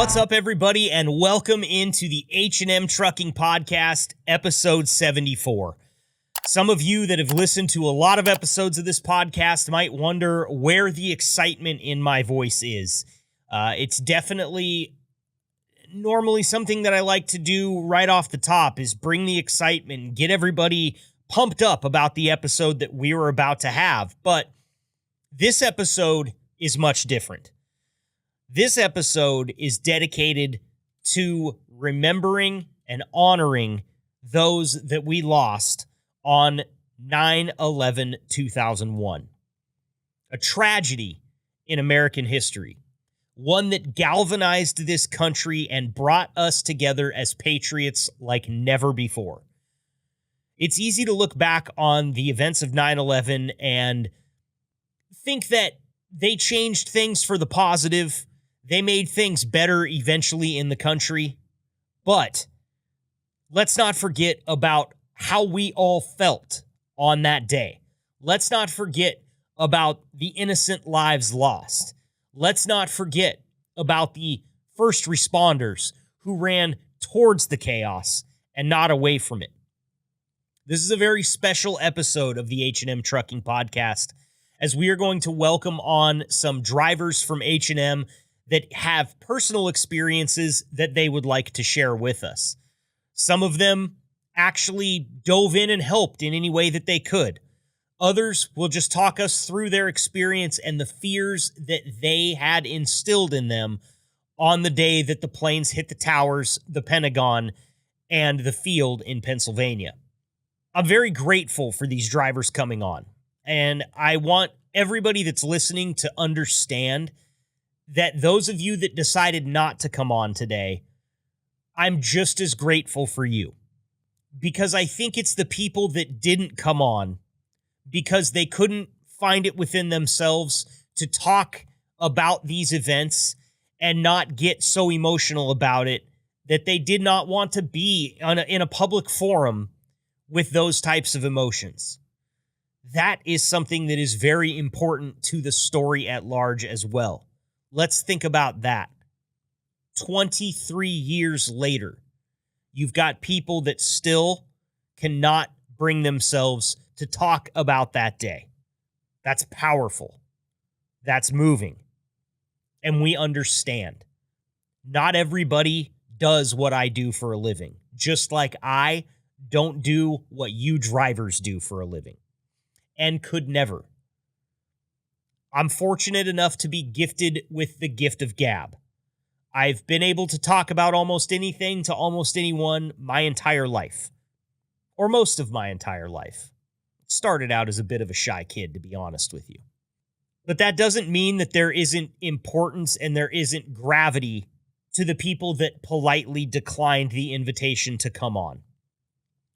What's up, everybody, and welcome into the H&M Trucking Podcast, episode 74. Some of you that have listened to a lot of episodes of this podcast might wonder where the excitement in my voice is. It's definitely normally something that I like to do right off the top is bring the excitement and get everybody pumped up about the episode that we were about to have. But this episode is much different. This episode is dedicated to remembering and honoring those that we lost on 9/11/2001. A tragedy in American history. One that galvanized this country and brought us together as patriots like never before. It's easy to look back on the events of 9/11 and think that they changed things for the positive. They made things better eventually in the country. But let's not forget about how we all felt on that day. Let's not forget about the innocent lives lost. Let's not forget about the first responders who ran towards the chaos and not away from it. This is a very special episode of the H&M Trucking Podcast, as we are going to welcome on some drivers from H&M that have personal experiences that they would like to share with us. Some of them actually dove in and helped in any way that they could. Others will just talk us through their experience and the fears that they had instilled in them on the day that the planes hit the towers, the Pentagon, and the field in Pennsylvania. I'm very grateful for these drivers coming on, and I want everybody that's listening to understand that those of you that decided not to come on today, I'm just as grateful for you, because I think it's the people that didn't come on because they couldn't find it within themselves to talk about these events and not get so emotional about it that they did not want to be in a public forum with those types of emotions. That is something that is very important to the story at large as well. Let's think about that. 23 years later, you've got people that still cannot bring themselves to talk about that day. That's powerful. That's moving. And we understand. Not everybody does what I do for a living, just like I don't do what you drivers do for a living, and could never. I'm fortunate enough to be gifted with the gift of gab. I've been able to talk about almost anything to almost anyone my entire life, or most of my entire life. Started out as a bit of a shy kid, to be honest with you. But that doesn't mean that there isn't importance and there isn't gravity to the people that politely declined the invitation to come on.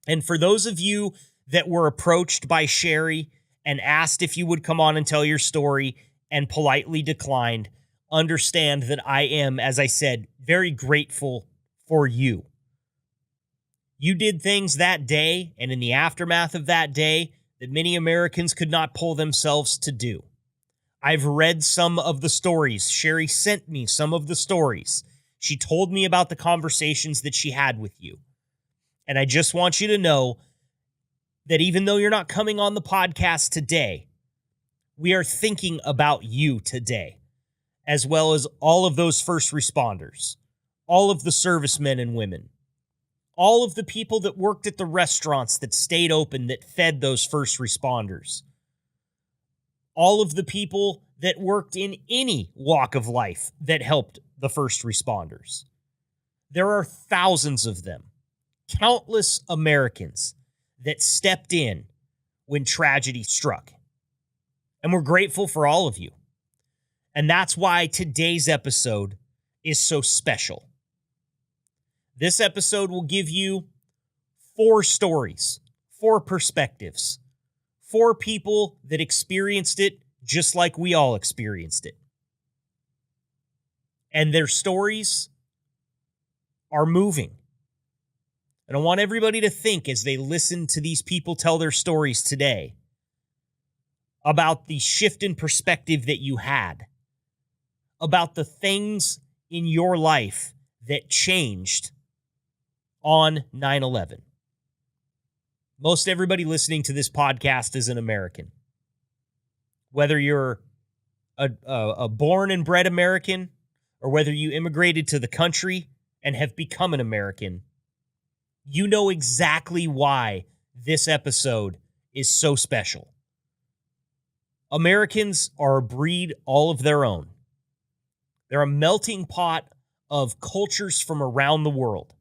And for those of you that were approached by Sherry and asked if you would come on and tell your story and politely declined, understand that I am, as I said, very grateful for you. You did things that day and in the aftermath of that day that many Americans could not pull themselves to do. I've read some of the stories. Sherry sent me some of the stories. She told me about the conversations that she had with you. And I just want you to know that even though you're not coming on the podcast today, we are thinking about you today, as well as all of those first responders, all of the servicemen and women, all of the people that worked at the restaurants that stayed open, that fed those first responders, all of the people that worked in any walk of life that helped the first responders. There are thousands of them, countless Americans that stepped in when tragedy struck. And we're grateful for all of you. And that's why today's episode is so special. This episode will give you 4 stories, 4 perspectives, 4 people that experienced it just like we all experienced it. And their stories are moving. And I want everybody to think as they listen to these people tell their stories today about the shift in perspective that you had, about the things in your life that changed on 9/11? Most everybody listening to this podcast is an American. Whether you're a born and bred American or whether you immigrated to the country and have become an American, you know exactly why this episode is so special. Americans are a breed all of their own. They're a melting pot of cultures from around the world.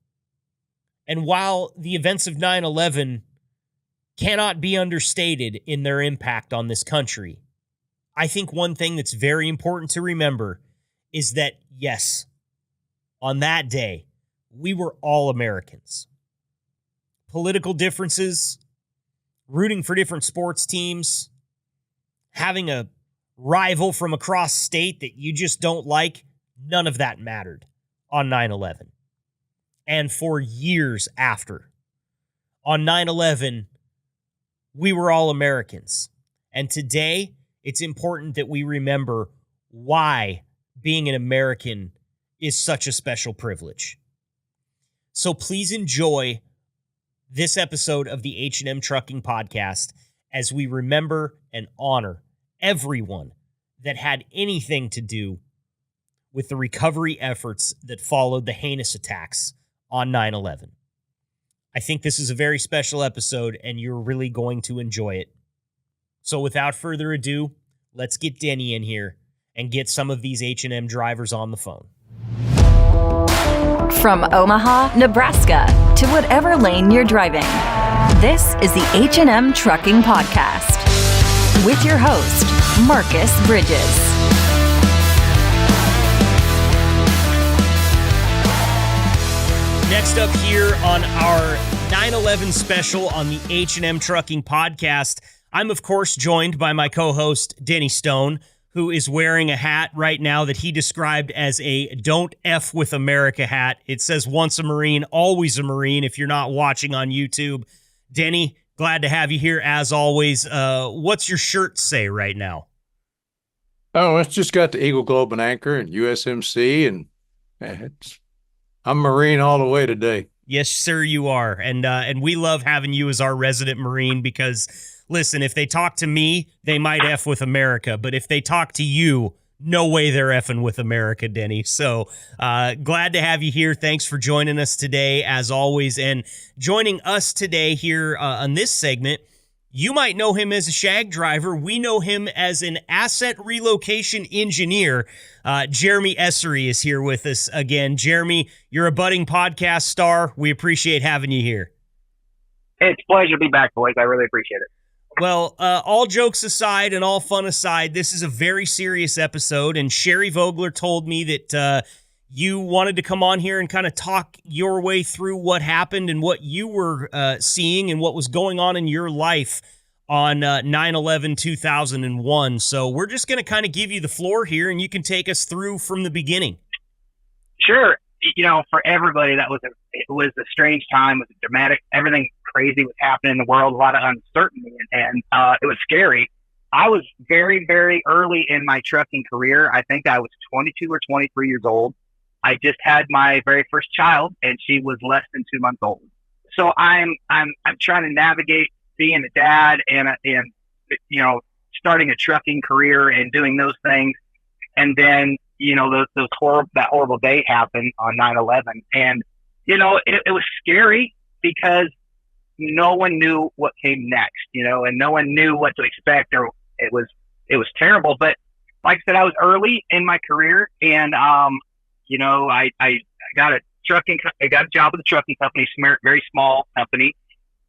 And while the events of 9/11 cannot be understated in their impact on this country, I think one thing that's very important to remember is that, yes, on that day, we were all Americans. Political differences, rooting for different sports teams, having a rival from across state that you just don't like, none of that mattered on 9/11. And for years after. On 9/11, we were all Americans. And today, it's important that we remember why being an American is such a special privilege. So please enjoy this episode of the H&M Trucking Podcast as we remember and honor everyone that had anything to do with the recovery efforts that followed the heinous attacks on 9/11. I think this is a very special episode, and you're really going to enjoy it. So without further ado, let's get Denny in here and get some of these H&M drivers on the phone. From Omaha, Nebraska, to whatever lane you're driving, this is the H&M Trucking Podcast with your host, Marcus Bridges. Next up here on our 9/11 special on the H&M Trucking Podcast, I'm, of course, joined by my co-host, Denny Stone, who is wearing a hat right now that he described as a Don't F with America hat. It says once a Marine, always a Marine if you're not watching on YouTube. Denny, glad to have you here as always. What's your shirt say right now? Oh, it's just got the Eagle Globe and Anchor and USMC, and I'm Marine all the way today. Yes, sir, you are. And we love having you as our resident Marine because, listen, if they talk to me, they might F with America. But if they talk to you, no way they're effing with America, Denny. So glad to have you here. Thanks for joining us today, as always. And joining us today here on this segment, you might know him as a shag driver. We know him as an asset relocation engineer. Jeremy Essary is here with us again. Jeremy, you're a budding podcast star. We appreciate having you here. Hey, it's a pleasure to be back, boys. I really appreciate it. Well, all jokes aside and all fun aside, this is a very serious episode, and Sherry Vogler told me that you wanted to come on here and kind of talk your way through what happened and what you were seeing and what was going on in your life on 9/11/2001. So we're just going to kind of give you the floor here, and you can take us through from the beginning. Sure. You know, for everybody, it was a strange time. It was dramatic. Everything crazy was happening in the world, a lot of uncertainty, and it was scary. I was very, very early in my trucking career. I think I was 22 or 23 years old. I just had my very first child, and she was less than 2 months old. So I'm trying to navigate being a dad and you know, starting a trucking career and doing those things, and then you know that horrible day happened on 9/11, and you know it was scary because no one knew what came next, you know, and no one knew what to expect, or it was terrible. But like I said, I was early in my career, and you know, I got a job with a trucking company, very small company,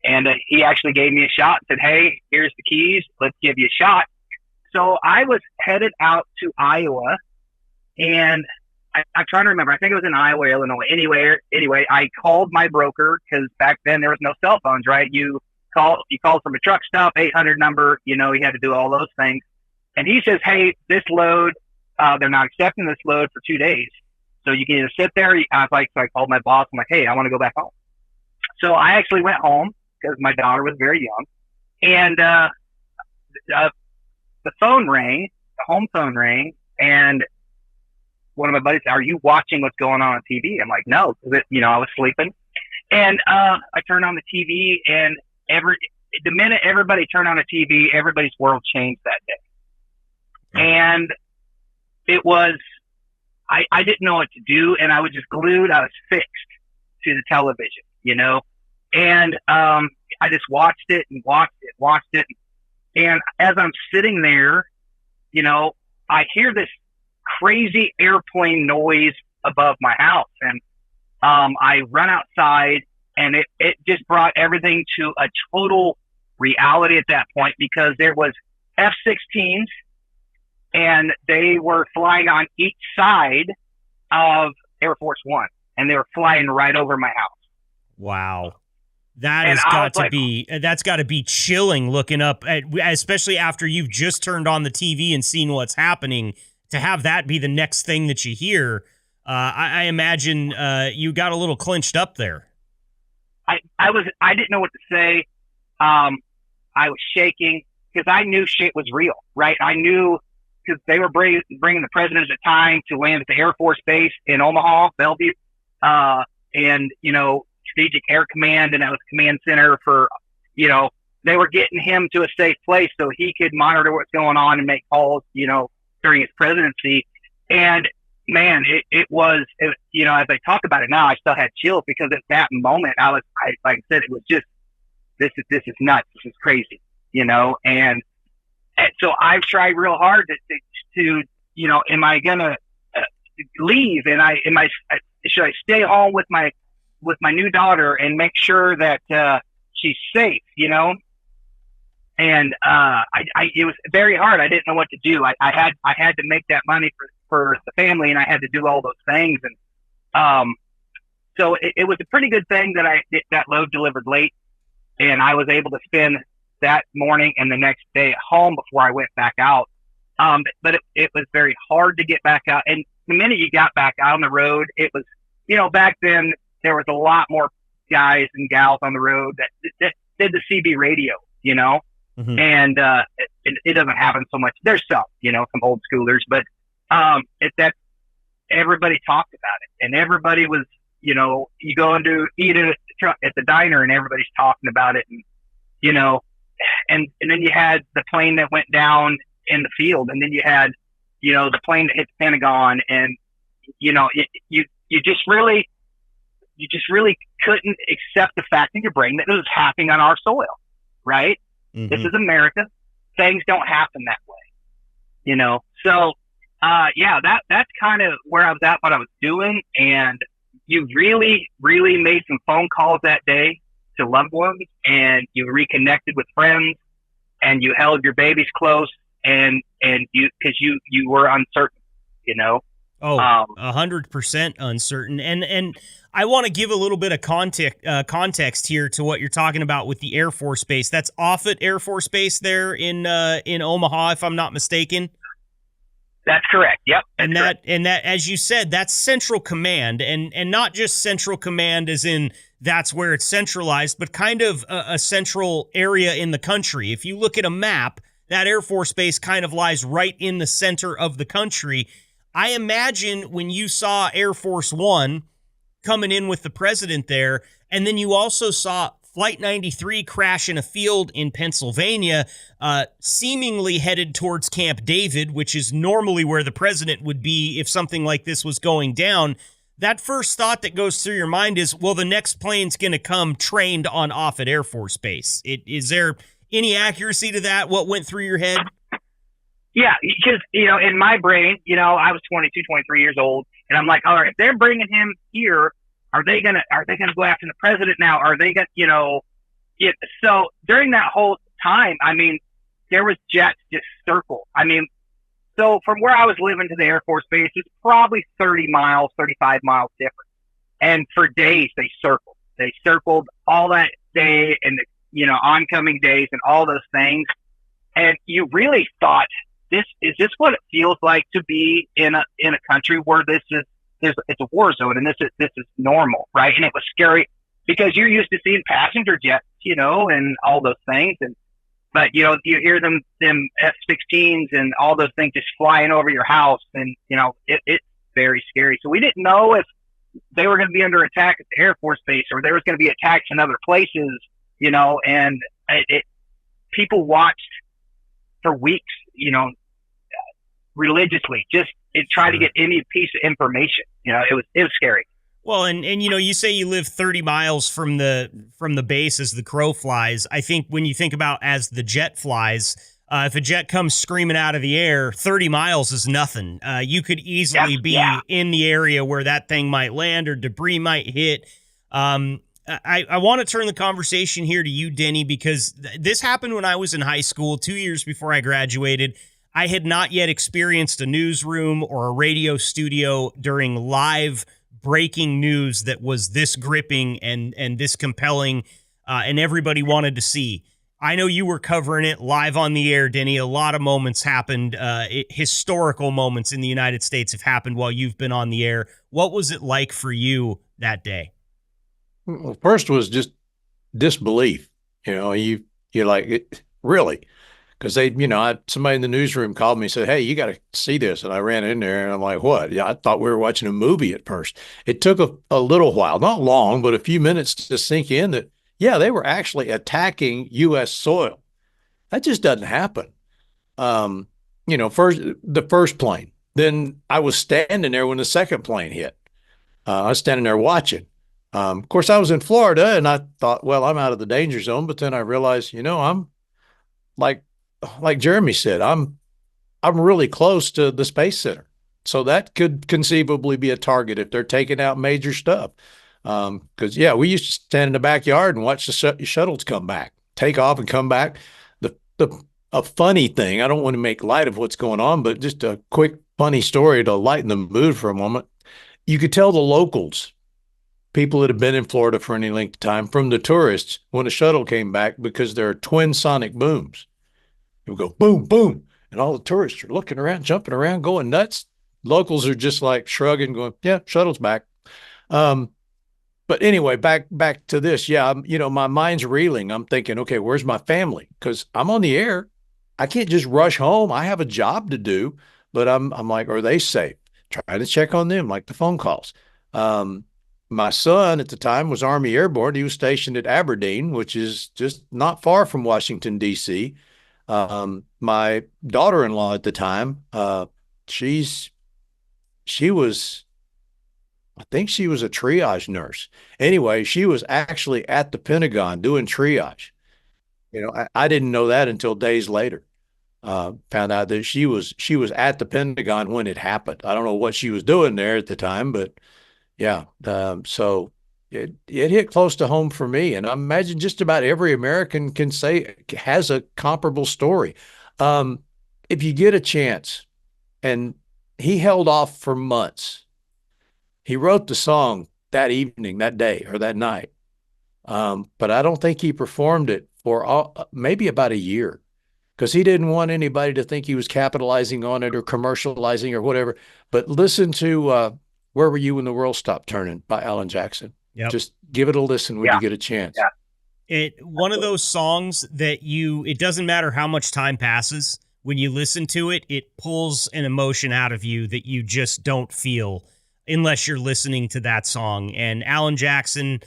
and he actually gave me a shot and said, "Hey, here's the keys. Let's give you a shot." So I was headed out to Iowa, and I'm trying to remember. I think it was in Iowa, Illinois. Anyway, I called my broker because back then there was no cell phones, right? You called from a truck stop, 800 number. You know, you had to do all those things. And he says, "Hey, this load, they're not accepting this load for 2 days. So you can either sit there." So I called my boss. I'm like, "Hey, I want to go back home." So I actually went home because my daughter was very young, and the phone rang, the home phone rang, and one of my buddies, "Are you watching what's going on TV?" I'm like, "No," because I was sleeping. And I turned on the TV, and the minute everybody turned on the TV, everybody's world changed that day. And it was, I didn't know what to do, and I was just glued. I was fixed to the television, and I just watched it and watched it. And as I'm sitting there, I hear this crazy airplane noise above my house, and I run outside, and it just brought everything to a total reality at that point, because there was F-16s, and they were flying on each side of Air Force One, and they were flying right over my house. Wow. That's got to be chilling looking up at, especially after you've just turned on the TV and seen what's happening, to have that be the next thing that you hear. I imagine you got a little clenched up there. I didn't know what to say. I was shaking because I knew shit was real, right? I knew, because they were bringing the president at the time to land at the Air Force Base in Omaha, Bellevue, and Strategic Air Command, and that was command center for, they were getting him to a safe place so he could monitor what's going on and make calls, during his presidency. And man, it was, as I talk about it now, I still had chills, because at that moment like I said, it was just, this is nuts. This is crazy, and so I've tried real hard to am I going to leave? And should I stay home with my new daughter and make sure that she's safe, And it was very hard. I didn't know what to do. I had to make that money for the family, and I had to do all those things. And so it was a pretty good thing that that load delivered late, and I was able to spend that morning and the next day at home before I went back out. But it was very hard to get back out. And the minute you got back out on the road, it was, back then there was a lot more guys and gals on the road that did the CB radio, Mm-hmm. And it doesn't happen so much. There's some old schoolers, but everybody talked about it, and everybody was, you go into eat at the diner, and everybody's talking about it, and and then you had the plane that went down in the field, and then you had, the plane that hit the Pentagon, and you just really couldn't accept the fact in your brain that it was happening on our soil, right? Mm-hmm. This is America. Things don't happen that way, So, that's kind of where I was at, what I was doing. And you really, really made some phone calls that day to loved ones, and you reconnected with friends, and you held your babies close, and because you were uncertain, Oh, 100% uncertain. And I want to give a little bit of context here to what you're talking about with the Air Force Base. That's Offutt Air Force Base there in Omaha, if I'm not mistaken. That's correct. Yep. And that, as you said, that's Central Command, and not just Central Command as in that's where it's centralized, but kind of a central area in the country. If you look at a map, that Air Force Base kind of lies right in the center of the country. I imagine when you saw Air Force One coming in with the president there, and then you also saw Flight 93 crash in a field in Pennsylvania, seemingly headed towards Camp David, which is normally where the president would be if something like this was going down. That first thought that goes through your mind is, well, the next plane's going to come trained on Offutt Air Force Base. Is there any accuracy to that? What went through your head? Yeah, because, in my brain, I was 22, 23 years old, and I'm like, all right, if they're bringing him here, are they gonna go after the president now? Are they gonna, so during that whole time, there was jets just circle. So from where I was living to the Air Force Base, it's probably 30 miles, 35 miles different. And for days, they circled. They circled all that day and, oncoming days and all those things. And you really thought, is this what it feels like to be in a country where it's a war zone, and this is normal, right? And it was scary because you're used to seeing passenger jets, and all those things, but you hear them F-16s and all those things just flying over your house, and it very scary. So we didn't know if they were going to be under attack at the Air Force Base or there was going to be attacks in other places, and people watched for weeks, religiously, just try to get any piece of information. It was scary. Well, and you say you live 30 miles from the base as the crow flies. I think when you think about as the jet flies, if a jet comes screaming out of the air, 30 miles is nothing. You could easily be in the area where that thing might land or debris might hit. I want to turn the conversation here to you, Denny, because this happened when I was in high school, 2 years before I graduated. I had not yet experienced a newsroom or a radio studio during live breaking news that was this gripping and this compelling, and everybody wanted to see. I know you were covering it live on the air, Denny. A lot of moments happened. Historical moments in the United States have happened while you've been on the air. What was it like for you that day? Well, first was just disbelief. You're like, really? Because somebody in the newsroom called me and said, "Hey, you got to see this." And I ran in there and I'm like, "What?" Yeah, I thought we were watching a movie at first. It took a little while, not long, but a few minutes to sink in that, yeah, they were actually attacking U.S. soil. That just doesn't happen. First the first plane. Then I was standing there when the second plane hit. I was standing there watching. Of course, I was in Florida and I thought, well, I'm out of the danger zone. But then I realized, I'm like Jeremy said, I'm really close to the Space Center. So that could conceivably be a target if they're taking out major stuff. Because, we used to stand in the backyard and watch the shuttles come back, take off and come back. A funny thing, I don't want to make light of what's going on, but just a quick funny story to lighten the mood for a moment. You could tell the locals, people that have been in Florida for any length of time, from the tourists when a shuttle came back, because there are twin sonic booms. It would go boom, boom, and all the tourists are looking around, jumping around, going nuts. Locals are just like shrugging, going, "Yeah, shuttle's back." But anyway, back to this. Yeah, my mind's reeling. I'm thinking, okay, where's my family? Because I'm on the air. I can't just rush home. I have a job to do. But I'm like, are they safe? Trying to check on them, like the phone calls. My son at the time was Army Airborne. He was stationed at Aberdeen, which is just not far from Washington, D.C. My daughter-in-law at the time, I think she was a triage nurse. Anyway, she was actually at the Pentagon doing triage. I didn't know that until days later. Found out that she was at the Pentagon when it happened. I don't know what she was doing there at the time, but yeah. So it hit close to home for me. And I imagine just about every American can say has a comparable story. If you get a chance, and he held off for months. He wrote the song that evening, that day, or that night. But I don't think he performed it for maybe about a year, because he didn't want anybody to think he was capitalizing on it or commercializing or whatever. But listen to Where Were You When the World Stopped Turning by Alan Jackson. Yep. Just give it a listen when you get a chance. Yeah. One of those songs that it doesn't matter how much time passes, when you listen to it, it pulls an emotion out of you that you just don't feel unless you're listening to that song. And Alan Jackson,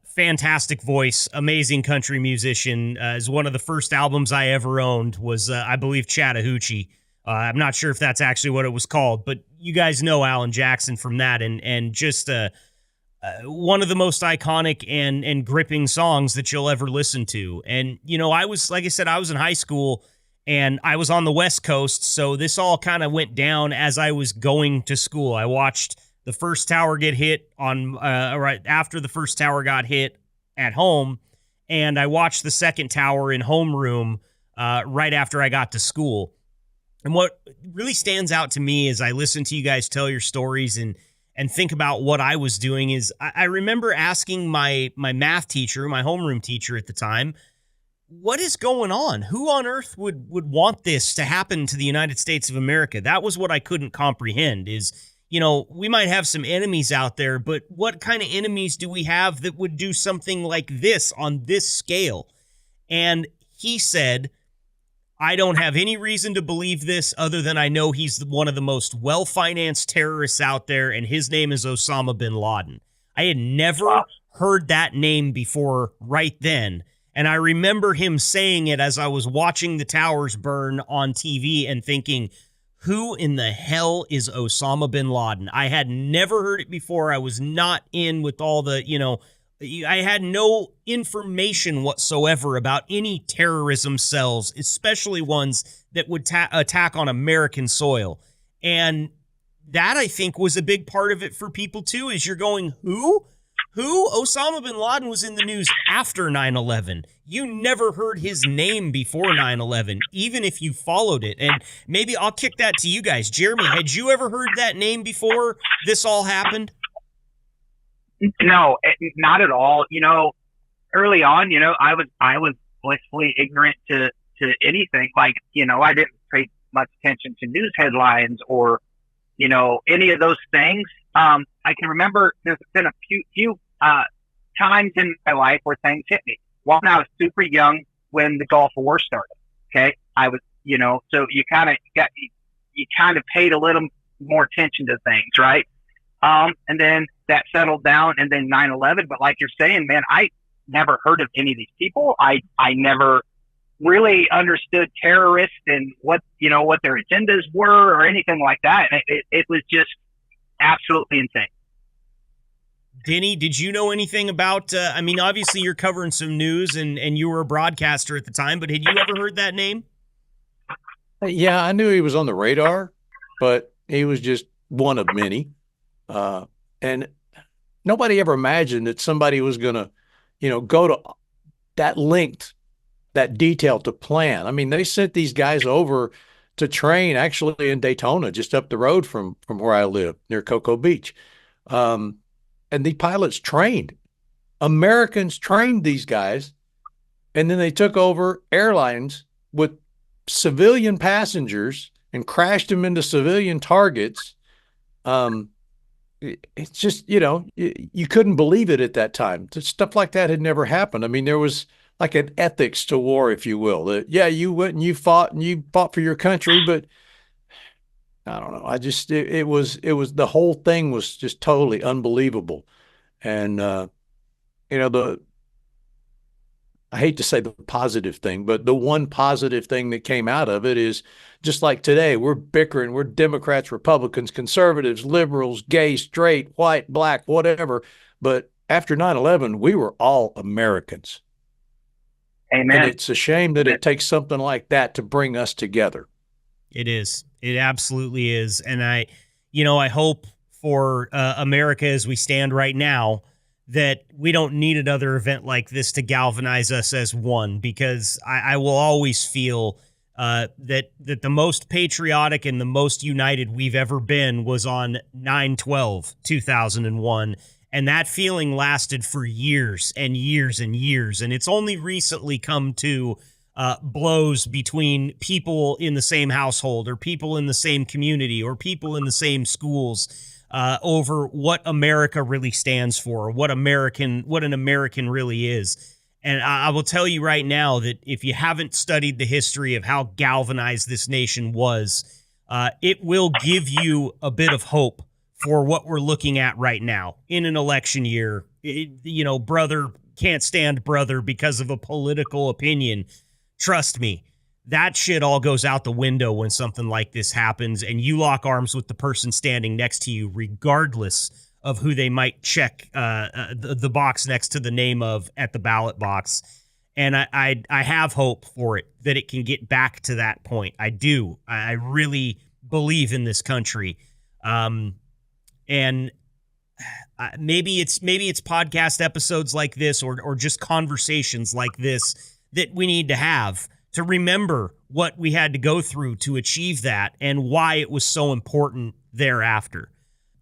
fantastic voice, amazing country musician, is one of the first albums I ever owned was, I believe, Chattahoochee. I'm not sure if that's actually what it was called, but you guys know Alan Jackson from that, and just one of the most iconic and gripping songs that you'll ever listen to. And, I was in high school, and I was on the West Coast, so this all kind of went down as I was going to school. I watched the first tower get hit right after the first tower got hit at home, and I watched the second tower in homeroom right after I got to school. And what really stands out to me as I listen to you guys tell your stories and think about what I was doing is I remember asking my math teacher, my homeroom teacher at the time, what is going on? Who on earth would want this to happen to the United States of America? That was what I couldn't comprehend is, we might have some enemies out there, but what kind of enemies do we have that would do something like this on this scale? And he said, I don't have any reason to believe this other than I know he's one of the most well-financed terrorists out there, and his name is Osama bin Laden. I had never heard that name before right then, and I remember him saying it as I was watching the towers burn on TV and thinking, who in the hell is Osama bin Laden? I had never heard it before. I was not in with all the, I had no information whatsoever about any terrorism cells, especially ones that would attack on American soil. And that, I think, was a big part of it for people, too, is you're going, who? Who? Osama bin Laden was in the news after 9/11. You never heard his name before 9/11, even if you followed it. And maybe I'll kick that to you guys. Jeremy, had you ever heard that name before this all happened? No, not at all. Early on, I was blissfully ignorant to anything. Like, I didn't pay much attention to news headlines or, any of those things. I can remember there's been a few times in my life where things hit me. One, I was super young when the Gulf War started. Okay. I was, so you kind of paid a little more attention to things. Right. And then that settled down, and then 9/11. But like you're saying, man, I never heard of any of these people. I never really understood terrorists and what their agendas were or anything like that. It was just absolutely insane. Denny, did you know anything about, obviously you're covering some news and you were a broadcaster at the time, but had you ever heard that name? Yeah, I knew he was on the radar, but he was just one of many. And nobody ever imagined that somebody was going to, go to that length, that detail to plan. I mean, they sent these guys over to train actually in Daytona, just up the road from where I live, near Cocoa Beach. And the pilots trained. Americans trained these guys, and then they took over airlines with civilian passengers and crashed them into civilian targets. It's just, you couldn't believe it at that time. Stuff like that had never happened. I mean, there was like an ethics to war, if you will. That, yeah, you went and you fought for your country, but I don't know. It was the whole thing was just totally unbelievable. And, I hate to say the positive thing, but the one positive thing that came out of it is just like today, we're bickering, we're Democrats, Republicans, conservatives, liberals, gay, straight, white, black, whatever. But after 9/11, we were all Americans. Amen. And it's a shame that it takes something like that to bring us together. It is. It absolutely is. And I hope for America as we stand right now that we don't need another event like this to galvanize us as one, because I will always feel that the most patriotic and the most united we've ever been was on 9/12/2001. And that feeling lasted for years and years and years. And it's only recently come to blows between people in the same household or people in the same community or people in the same schools over what America really stands for, what an American really is. And I will tell you right now that if you haven't studied the history of how galvanized this nation was, it will give you a bit of hope for what we're looking at right now in an election year. Brother can't stand brother because of a political opinion. Trust me, that shit all goes out the window when something like this happens and you lock arms with the person standing next to you, regardless of who they might check the box next to the name of at the ballot box. And I have hope for it, that it can get back to that point. I do. I really believe in this country. And maybe it's podcast episodes like this or just conversations like this that we need to have to remember what we had to go through to achieve that and why it was so important thereafter.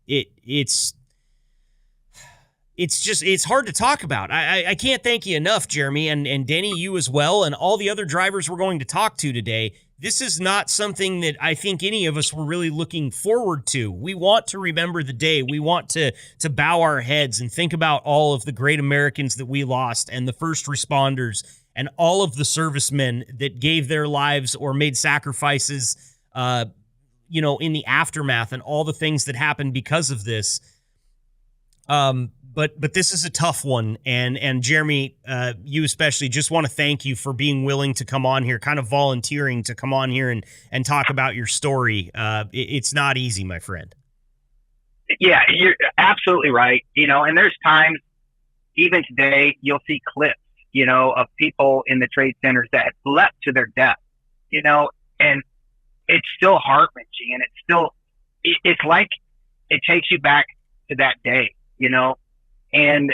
It's hard to talk about. I can't thank you enough, Jeremy, and Denny, you as well, and all the other drivers we're going to talk to today. This is not something that I think any of us were really looking forward to. We want to remember the day. We want to bow our heads and think about all of the great Americans that we lost and the first responders and all of the servicemen that gave their lives or made sacrifices, in the aftermath and all the things that happened because of this. But this is a tough one. And Jeremy, you especially, just want to thank you for being willing to come on here, kind of volunteering to come on here and talk about your story. It's not easy, my friend. Yeah, you're absolutely right. And there's times, even today, you'll see clips, of people in the trade centers that have leapt to their death, and it's still heart-wrenching, and it's like it takes you back to that day, and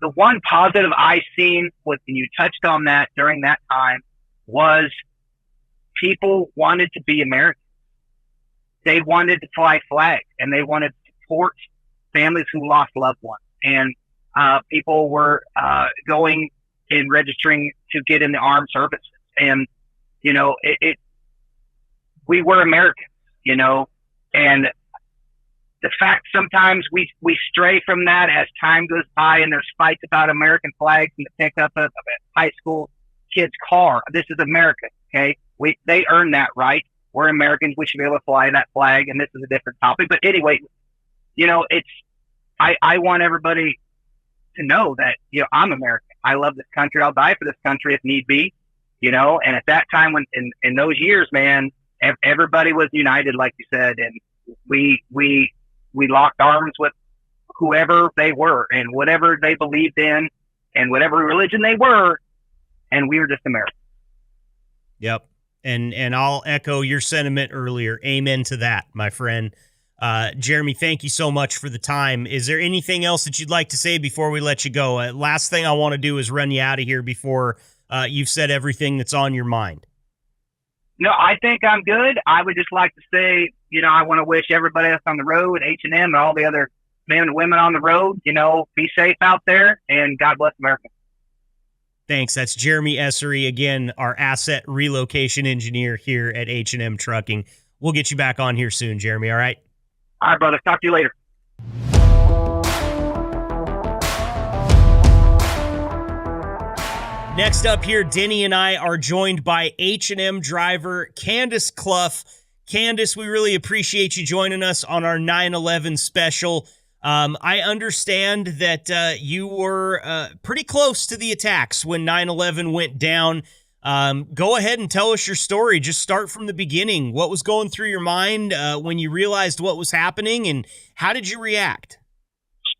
the one positive I seen was, and you touched on that during that time, was people wanted to be American. They wanted to fly flags, and they wanted to support families who lost loved ones. And people were going and registering to get in the armed services. And, we were Americans, and the fact sometimes we stray from that as time goes by, and there's fights about American flags in the pickup of a high school kid's car. This is America, okay? They earned that right. We're Americans. We should be able to fly that flag, and this is a different topic. But anyway, I want everybody to know that, I'm American. I love this country. I'll die for this country if need be, and at that time, when in those years, man, everybody was united, like you said, and we locked arms with whoever they were and whatever they believed in and whatever religion they were, and we were just Americans. Yep. And I'll echo your sentiment earlier. Amen to that, my friend. Jeremy, thank you so much for the time. Is there anything else that you'd like to say before we let you go? Last thing I want to do is run you out of here before you've said everything that's on your mind. No, I think I'm good. I would just like to say, I want to wish everybody else on the road, H&M and all the other men and women on the road, be safe out there, and God bless America. Thanks. That's Jeremy Essary, again, our asset relocation engineer here at H&M Trucking. We'll get you back on here soon, Jeremy, all right? All right, brother. Talk to you later. Next up here, Denny and I are joined by H&M driver Candace Clough. Candace, we really appreciate you joining us on our 9/11 special. I understand that you were pretty close to the attacks when 9/11 went down. Go ahead and tell us your story. Just start from the beginning. What was going through your mind when you realized what was happening, and how did you react?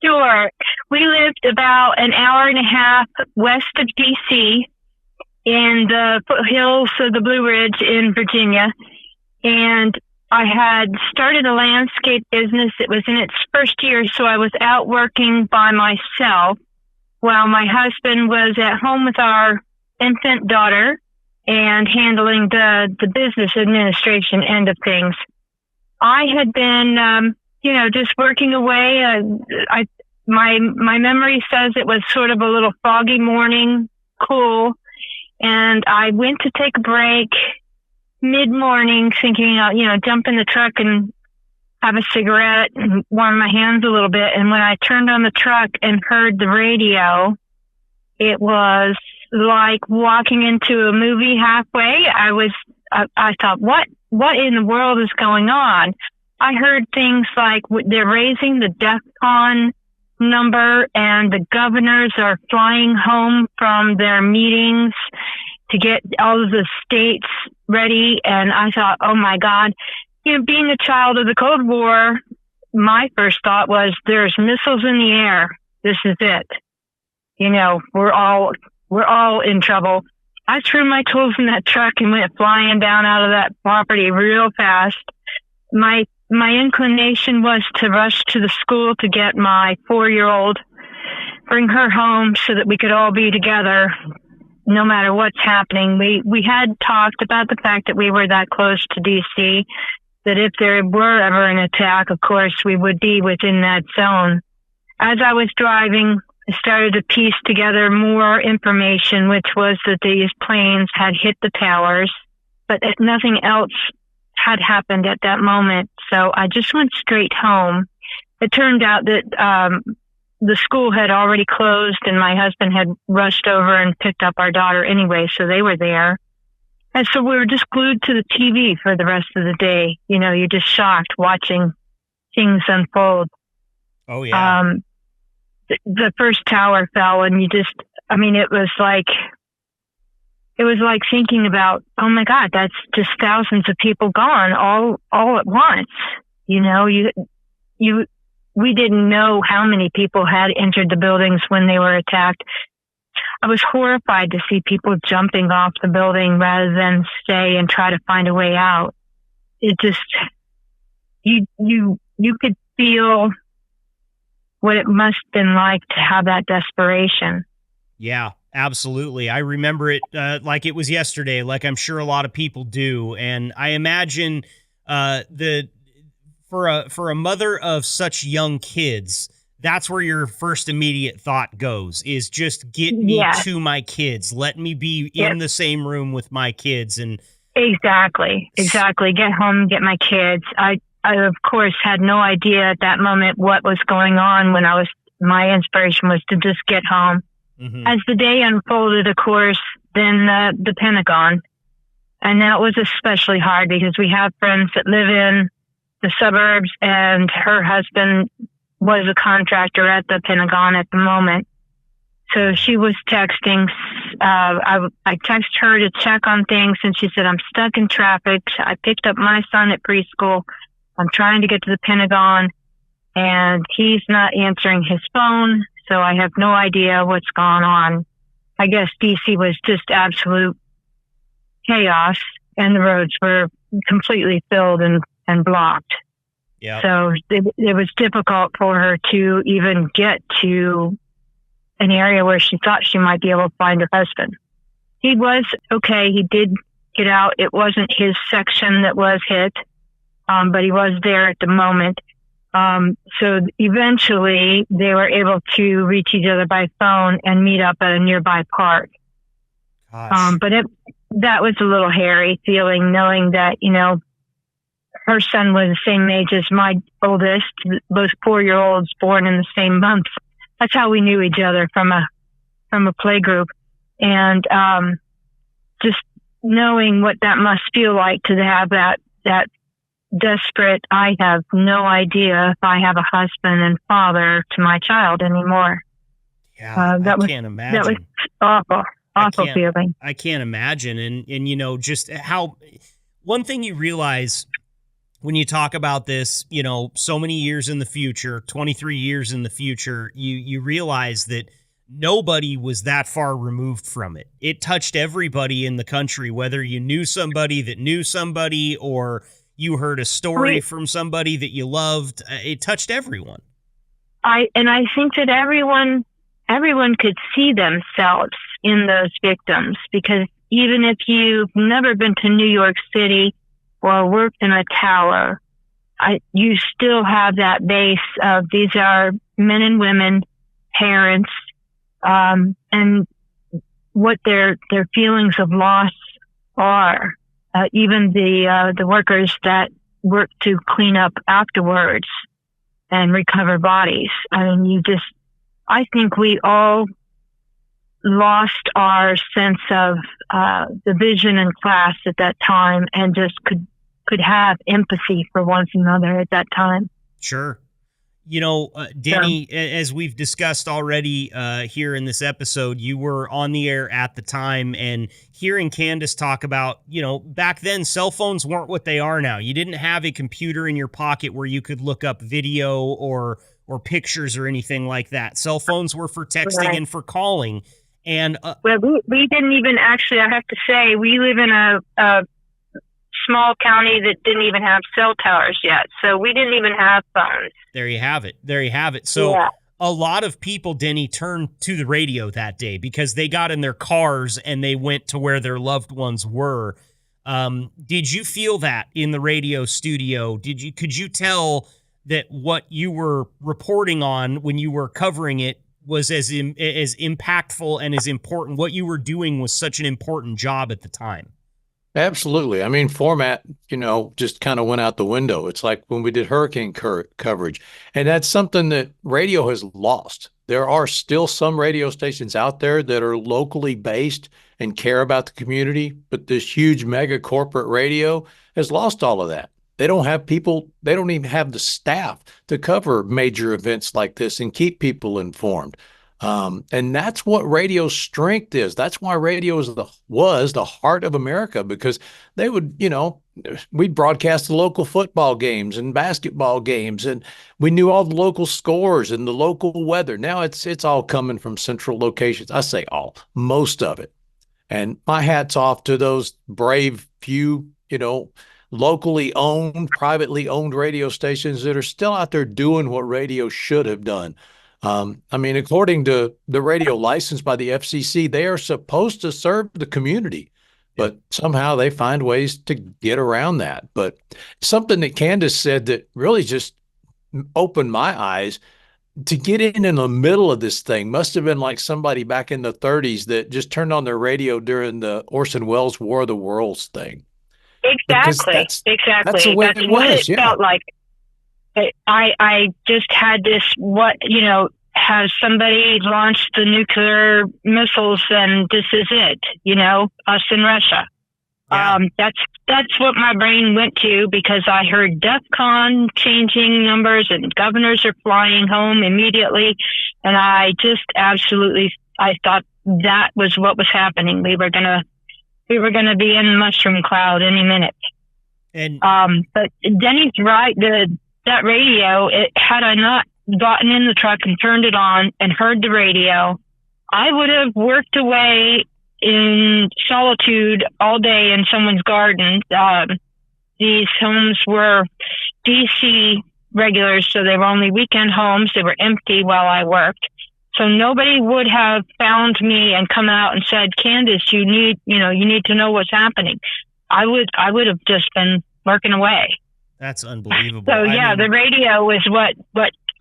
Sure. We lived about an hour and a half west of D.C. in the foothills of the Blue Ridge in Virginia. And I had started a landscape business. It was in its first year, so I was out working by myself while my husband was at home with our infant daughter and handling the business administration end of things. I had been, just working away. My memory says it was sort of a little foggy morning, cool, and I went to take a break mid-morning thinking, jump in the truck and have a cigarette and warm my hands a little bit. And when I turned on the truck and heard the radio, it was like walking into a movie halfway. I thought, what in the world is going on? I heard things like they're raising the DEFCON number and the governors are flying home from their meetings to get all of the states ready. And I thought, oh my God, being a child of the Cold War, my first thought was there's missiles in the air. This is it. We're all in trouble. I threw my tools in that truck and went flying down out of that property real fast. My inclination was to rush to the school to get my 4-year-old, bring her home so that we could all be together no matter what's happening. We had talked about the fact that we were that close to D.C., that if there were ever an attack, of course, we would be within that zone. As I was driving, I started to piece together more information, which was that these planes had hit the towers, but nothing else had happened at that moment. So I just went straight home. It turned out that the school had already closed, and my husband had rushed over and picked up our daughter anyway, so they were there. And so we were just glued to the TV for the rest of the day. You know, you're just shocked watching things unfold. Oh, yeah. The first tower fell, and it was like thinking about, oh my God, that's just thousands of people gone all at once. You know, we didn't know how many people had entered the buildings when they were attacked. I was horrified to see people jumping off the building rather than stay and try to find a way out. It just, you could feel what it must have been like to have that desperation. Yeah, absolutely. I remember it like it was yesterday, like I'm sure a lot of people do. And I imagine for a mother of such young kids, that's where your first immediate thought goes, is just get me to my kids. Let me be in the same room with my kids. And Exactly. Get home, get my kids. I of course had no idea at that moment what was going on my inspiration was to just get home. Mm-hmm. As the day unfolded, of course, then the Pentagon. And that was especially hard because we have friends that live in the suburbs, and her husband was a contractor at the Pentagon at the moment. So she was texting. I texted her to check on things, and she said, I'm stuck in traffic. I picked up my son at preschool. I'm trying to get to the Pentagon, and he's not answering his phone, so I have no idea what's going on. I guess DC was just absolute chaos, and the roads were completely filled and blocked. Yeah. So it was difficult for her to even get to an area where she thought she might be able to find her husband. He was okay. He did get out. It wasn't his section that was hit, but he was there at the moment. So eventually they were able to reach each other by phone and meet up at a nearby park. Gosh. But that was a little hairy feeling, knowing that, you know, her son was the same age as my oldest, both 4-year-olds born in the same month. That's how we knew each other, from a play group. And just knowing what that must feel like to have that desperate, I have no idea if I have a husband and father to my child anymore. Yeah, I can't imagine. That was awful feeling. I can't imagine. And you know, just how one thing you realize when you talk about this, you know, so many years in the future, 23 years in the future, you realize that nobody was that far removed from it. It touched everybody in the country, whether you knew somebody that knew somebody or you heard a story from somebody that you loved. It touched everyone. I think that everyone could see themselves in those victims, because even if you've never been to New York City or worked in a tower, you still have that base of these are men and women, parents, and what their feelings of loss are. Even the workers that work to clean up afterwards and recover bodies. I mean, I think we all lost our sense of division and class at that time, and just could have empathy for one another at that time. Sure. You know, Danny, as we've discussed already here in this episode, you were on the air at the time, and hearing Candace talk about, you know, back then cell phones weren't what they are now. You didn't have a computer in your pocket where you could look up video or pictures or anything like that. Cell phones were for texting and for calling. And well, we didn't even actually, I have to say, we live in a small county that didn't even have cell towers yet. So we didn't even have phones. There you have it. So a lot of people, Denny, turned to the radio that day because they got in their cars and they went to where their loved ones were. Did you feel that in the radio studio? Could you tell that what you were reporting on when you were covering it was as impactful and as important? What you were doing was such an important job at the time. Absolutely. I mean, format, just kind of went out the window. It's like when we did hurricane coverage, and that's something that radio has lost. There are still some radio stations out there that are locally based and care about the community, but this huge mega corporate radio has lost all of that. They don't have people, they don't even have the staff to cover major events like this and keep people informed. And that's what radio's strength is. That's why radio was the heart of America, because they would, we'd broadcast the local football games and basketball games, and we knew all the local scores and the local weather. Now it's all coming from central locations. I say all, most of it. And my hat's off to those brave few, locally owned, privately owned radio stations that are still out there doing what radio should have done. I mean, according to the radio license by the FCC, they are supposed to serve the community, but somehow they find ways to get around that. But something that Candace said that really just opened my eyes, to get in the middle of this thing must have been like somebody back in the 30s that just turned on their radio during the Orson Welles War of the Worlds thing. Exactly. That's the way it was. It felt like. I just had this, has somebody launched the nuclear missiles and this is it, us in Russia. Yeah. That's what my brain went to, because I heard DEFCON changing numbers and governors are flying home immediately. And I just I thought that was what was happening. We were going to be in mushroom cloud any minute. And, but Denny's right. That radio, had I not gotten in the truck and turned it on and heard the radio, I would have worked away in solitude all day in someone's garden. These homes were DC regulars, so they were only weekend homes. They were empty while I worked. So nobody would have found me and come out and said, Candace, you need to know what's happening. I would have just been working away. That's unbelievable. So the radio is what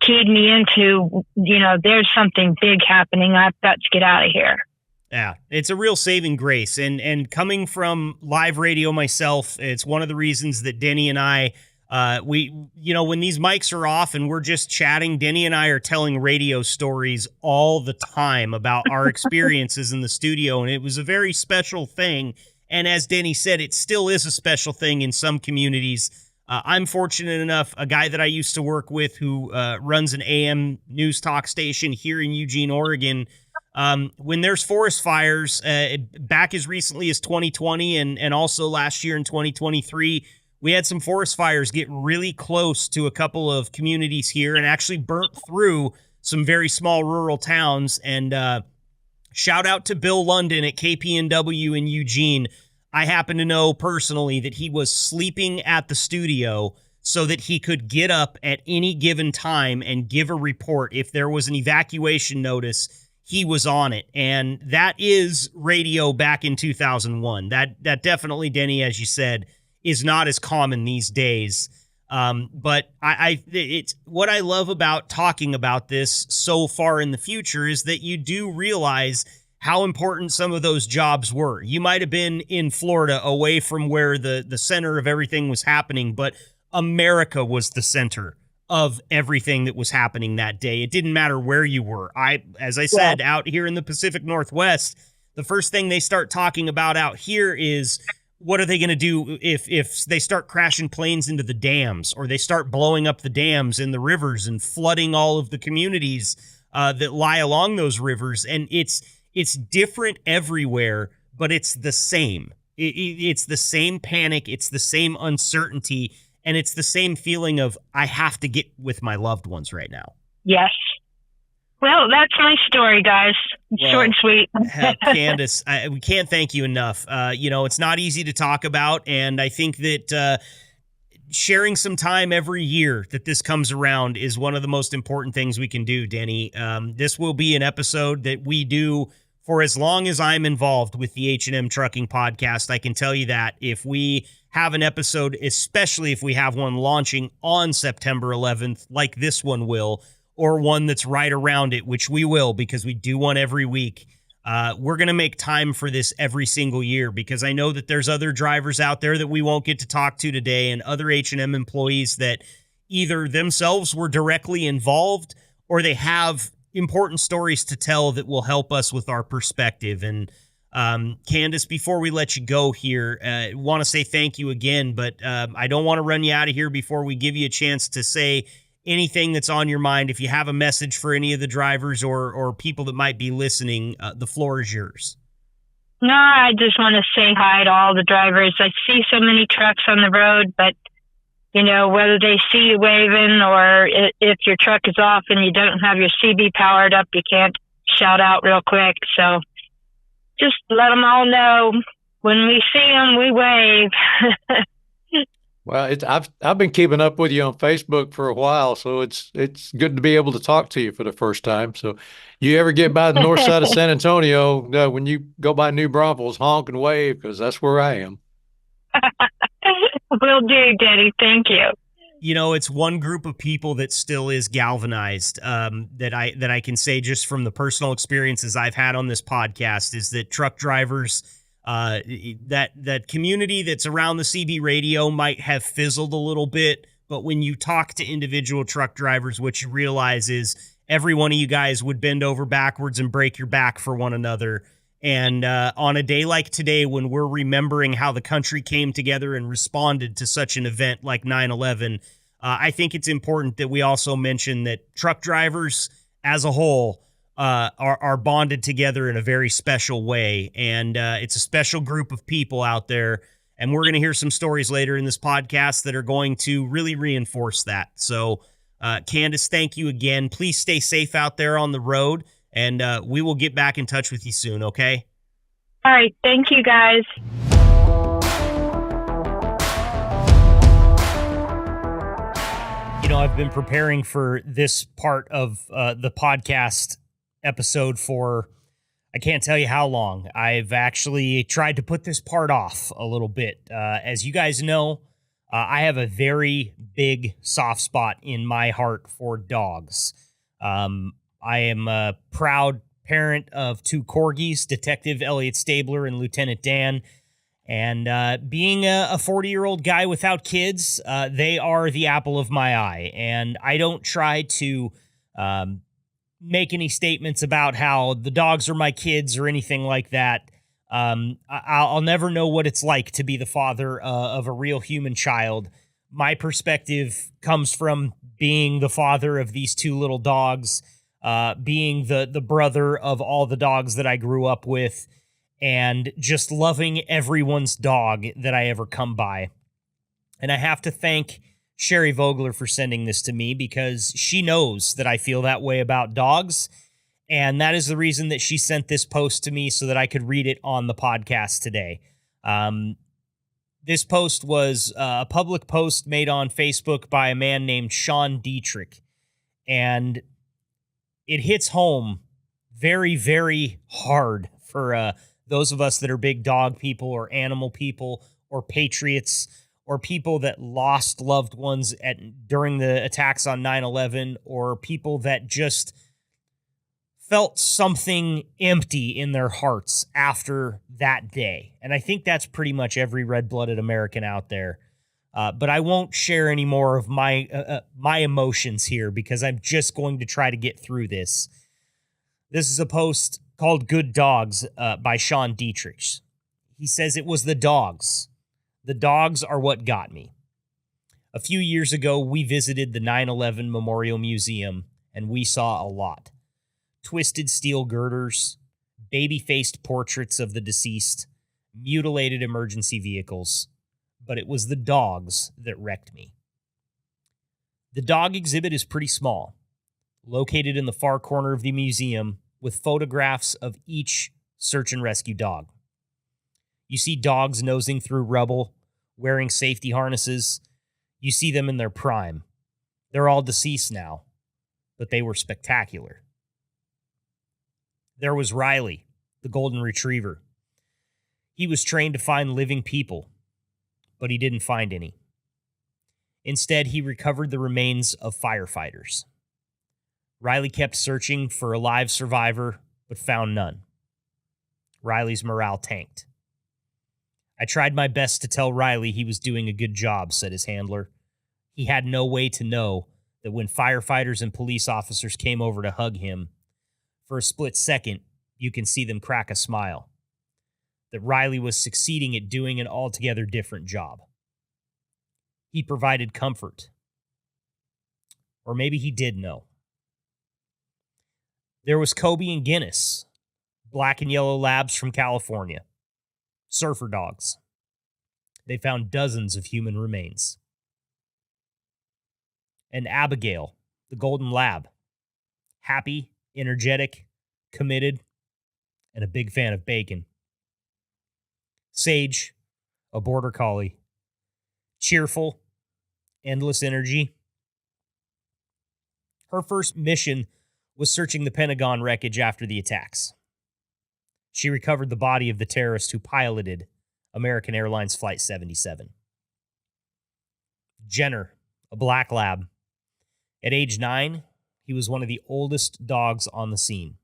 keyed me into, there's something big happening. I've got to get out of here. Yeah, it's a real saving grace. And coming from live radio myself, it's one of the reasons that Denny and I, when these mics are off and we're just chatting, Denny and I are telling radio stories all the time about our experiences in the studio. And it was a very special thing. And as Denny said, it still is a special thing in some communities. I'm fortunate enough, a guy that I used to work with who runs an AM news talk station here in Eugene, Oregon. When there's forest fires, back as recently as 2020 and also last year in 2023, we had some forest fires get really close to a couple of communities here and actually burnt through some very small rural towns. And shout out to Bill London at KPNW in Eugene. I happen to know personally that he was sleeping at the studio so that he could get up at any given time and give a report. If there was an evacuation notice, he was on it. And that is radio back in 2001. That definitely, Denny, as you said, is not as common these days. But it's what I love about talking about this so far in the future is that you do realize how important some of those jobs were. You might have been in Florida away from where the center of everything was happening, but America was the center of everything that was happening that day. It didn't matter where you were. As I said, out here in the Pacific Northwest, the first thing they start talking about out here is what are they going to do if they start crashing planes into the dams, or they start blowing up the dams in the rivers and flooding all of the communities that lie along those rivers. And it's different everywhere, but it's the same. It's the same panic. It's the same uncertainty. And it's the same feeling of, I have to get with my loved ones right now. Yes. Well, that's my story, guys. Short and sweet. Candace, we can't thank you enough. It's not easy to talk about. And I think that sharing some time every year that this comes around is one of the most important things we can do, Denny. This will be an episode that we do for as long as I'm involved with the H&M Trucking Podcast. I can tell you that if we have an episode, especially if we have one launching on September 11th, like this one will, or one that's right around it, which we will, because we do one every week, We're going to make time for this every single year because I know that there's other drivers out there that we won't get to talk to today and other H&M employees that either themselves were directly involved or they have important stories to tell that will help us with our perspective. And Candace, before we let you go here, I want to say thank you again, but I don't want to run you out of here before we give you a chance to say anything that's on your mind. If you have a message for any of the drivers or people that might be listening, the floor is yours. No, I just want to say hi to all the drivers. I see so many trucks on the road, but whether they see you waving or if your truck is off and you don't have your CB powered up, you can't shout out real quick. So just let them all know when we see them, we wave. Well, I've been keeping up with you on Facebook for a while, so it's good to be able to talk to you for the first time. So you ever get by the north side of San Antonio, when you go by New Braunfels, honk and wave, because that's where I am. Will do, Daddy. Thank you. It's one group of people that still is galvanized, that I can say just from the personal experiences I've had on this podcast is that truck drivers, that community that's around the CB radio might have fizzled a little bit, but when you talk to individual truck drivers, what you realize is every one of you guys would bend over backwards and break your back for one another. And on a day like today, when we're remembering how the country came together and responded to such an event like 9/11, I think it's important that we also mention that truck drivers as a whole are bonded together in a very special way. And it's a special group of people out there. And we're going to hear some stories later in this podcast that are going to really reinforce that. So, Candace, thank you again. Please stay safe out there on the road. And we will get back in touch with you soon, okay? All right. Thank you, guys. I've been preparing for this part of the podcast episode for, I can't tell you how long. I've actually tried to put this part off a little bit. As you guys know, I have a very big soft spot in my heart for dogs. I am a proud parent of 2 corgis, Detective Elliot Stabler and Lieutenant Dan. And being a 40-year-old guy without kids, they are the apple of my eye. And I don't try to make any statements about how the dogs are my kids or anything like that. I'll never know what it's like to be the father of a real human child. My perspective comes from being the father of these 2 little dogs, being the brother of all the dogs that I grew up with, and just loving everyone's dog that I ever come by. And I have to thank Sherry Vogler for sending this to me because she knows that I feel that way about dogs. And that is the reason that she sent this post to me so that I could read it on the podcast today. This post was a public post made on Facebook by a man named Sean Dietrich. And it hits home very, very hard for those of us that are big dog people or animal people or patriots or people that lost loved ones during the attacks on 9/11 or people that just felt something empty in their hearts after that day. And I think that's pretty much every red-blooded American out there. But I won't share any more of my emotions here because I'm just going to try to get through this. This is a post called Good Dogs by Sean Dietrich. He says, "It was the dogs. The dogs are what got me. A few years ago, we visited the 9/11 Memorial Museum, and we saw a lot. Twisted steel girders, baby-faced portraits of the deceased, mutilated emergency vehicles. But it was the dogs that wrecked me. The dog exhibit is pretty small, located in the far corner of the museum with photographs of each search and rescue dog. You see dogs nosing through rubble, wearing safety harnesses. You see them in their prime. They're all deceased now, but they were spectacular. There was Riley, the golden retriever. He was trained to find living people, but he didn't find any. Instead, he recovered the remains of firefighters. Riley kept searching for a live survivor, but found none. Riley's morale tanked. I tried my best to tell Riley he was doing a good job, said his handler. He had no way to know that when firefighters and police officers came over to hug him, for a split second, you can see them crack a smile. That Riley was succeeding at doing an altogether different job. He provided comfort. Or maybe he did know. There was Kobe and Guinness, black and yellow labs from California, surfer dogs. They found dozens of human remains. And Abigail, the golden lab, happy, energetic, committed, and a big fan of bacon. Sage, a border collie, cheerful, endless energy. Her first mission was searching the Pentagon wreckage after the attacks. She recovered the body of the terrorist who piloted American Airlines Flight 77. Jenner, a black lab. At age 9, he was one of the oldest dogs on the scene.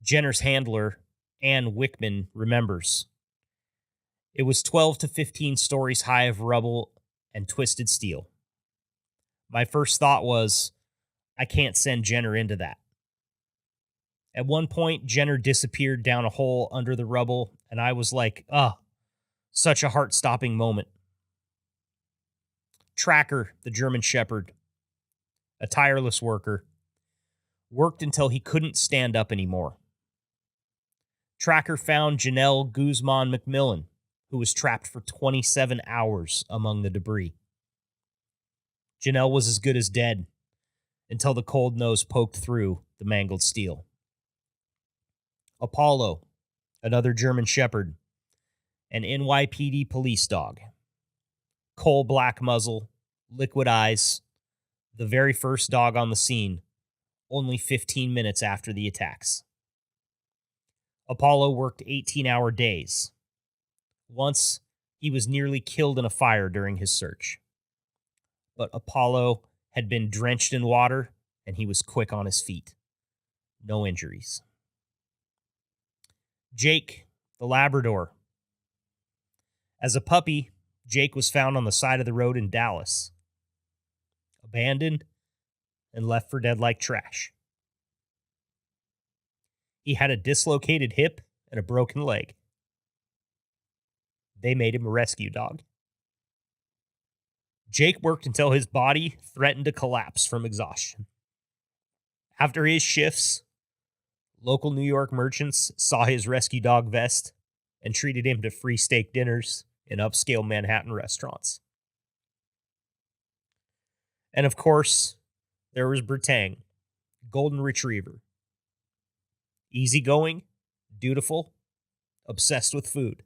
Jenner's handler, Ann Wickman, remembers. It was 12 to 15 stories high of rubble and twisted steel. My first thought was, I can't send Jenner into that. At one point, Jenner disappeared down a hole under the rubble, and I was like, such a heart-stopping moment. Tracker, the German Shepherd, a tireless worker, worked until he couldn't stand up anymore. Tracker found Janelle Guzman McMillan, who was trapped for 27 hours among the debris. Janelle was as good as dead until the cold nose poked through the mangled steel. Apollo, another German Shepherd, an NYPD police dog. Coal black muzzle, liquid eyes, the very first dog on the scene, only 15 minutes after the attacks. Apollo worked 18-hour days. Once, he was nearly killed in a fire during his search. But Apollo had been drenched in water, and he was quick on his feet. No injuries. Jake, the Labrador. As a puppy, Jake was found on the side of the road in Dallas, abandoned and left for dead like trash. He had a dislocated hip and a broken leg. They made him a rescue dog. Jake worked until his body threatened to collapse from exhaustion. After his shifts, local New York merchants saw his rescue dog vest and treated him to free steak dinners in upscale Manhattan restaurants. And of course, there was Britang, golden retriever. Easygoing, dutiful, obsessed with food.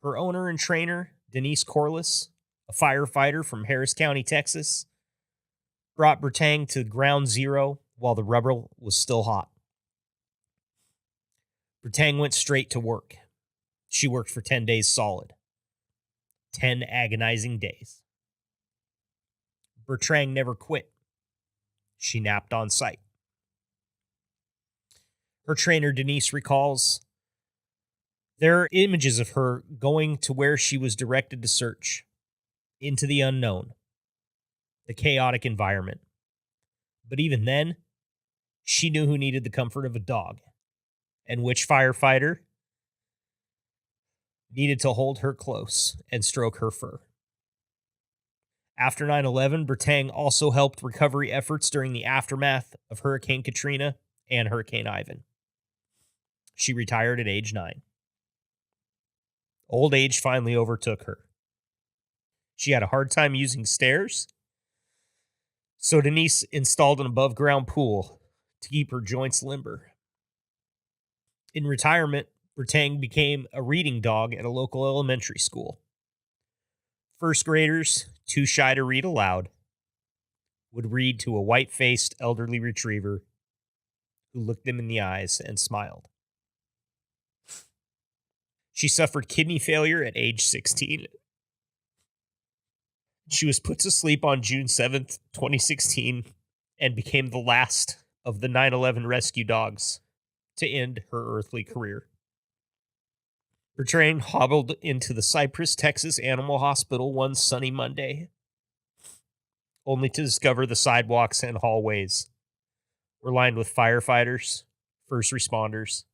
Her owner and trainer, Denise Corliss, a firefighter from Harris County, Texas, brought Britang to ground zero while the rubber was still hot. Britang went straight to work. She worked for 10 days solid. 10 agonizing days. Britang never quit. She napped on site. Her trainer, Denise, recalls, there are images of her going to where she was directed to search, into the unknown, the chaotic environment. But even then, she knew who needed the comfort of a dog, and which firefighter needed to hold her close and stroke her fur. After 9/11, Britang also helped recovery efforts during the aftermath of Hurricane Katrina and Hurricane Ivan. She retired at age 9. Old age finally overtook her. She had a hard time using stairs, so Denise installed an above-ground pool to keep her joints limber. In retirement, Britang became a reading dog at a local elementary school. First graders, too shy to read aloud, would read to a white-faced elderly retriever who looked them in the eyes and smiled. She suffered kidney failure at age 16. She was put to sleep on June 7th, 2016, and became the last of the 9/11 rescue dogs to end her earthly career. Her train hobbled into the Cypress, Texas Animal Hospital one sunny Monday, only to discover the sidewalks and hallways were lined with firefighters, first responders,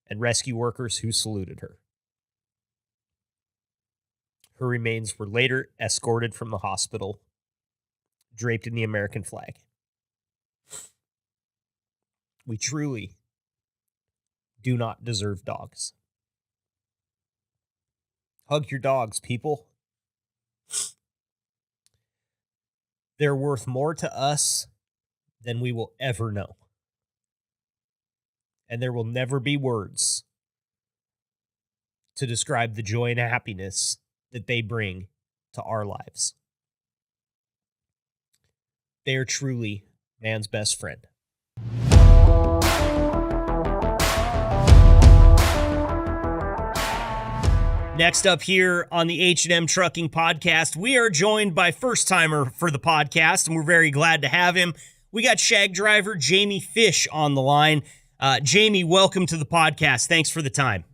and rescue workers who saluted her. Her remains were later escorted from the hospital, draped in the American flag. We truly do not deserve dogs. Hug your dogs, people. They're worth more to us than we will ever know. And there will never be words to describe the joy and happiness that they bring to our lives. They are truly man's best friend. Next up here on the H&M Trucking Podcast, we are joined by first-timer for the podcast, and we're very glad to have him. We got Shag driver Jamie Fish on the line. Jamie, welcome to the podcast. Thanks for the time.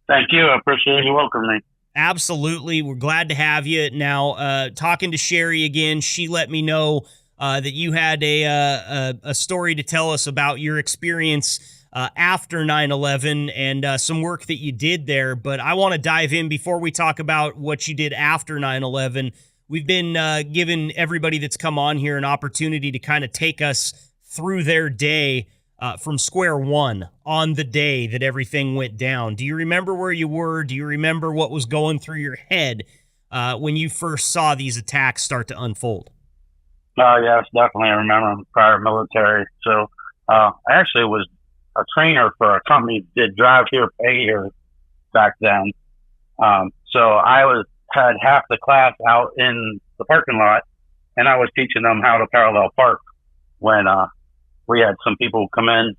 Thank you. I appreciate you welcoming me. Absolutely. We're glad to have you. Now, talking to Sherry again, she let me know that you had a story to tell us about your experience after 9/11 and some work that you did there. But I want to dive in before we talk about what you did after 9/11. We've been giving everybody that's come on here an opportunity to kind of take us through their day from square one on the day that everything went down. Do you remember where you were? Do you remember what was going through your head when you first saw these attacks start to unfold? Yes, definitely. I remember I'm prior military. So I actually was a trainer for a company that did drive here, pay here back then. So I had half the class out in the parking lot, and I was teaching them how to parallel park when we had some people come in,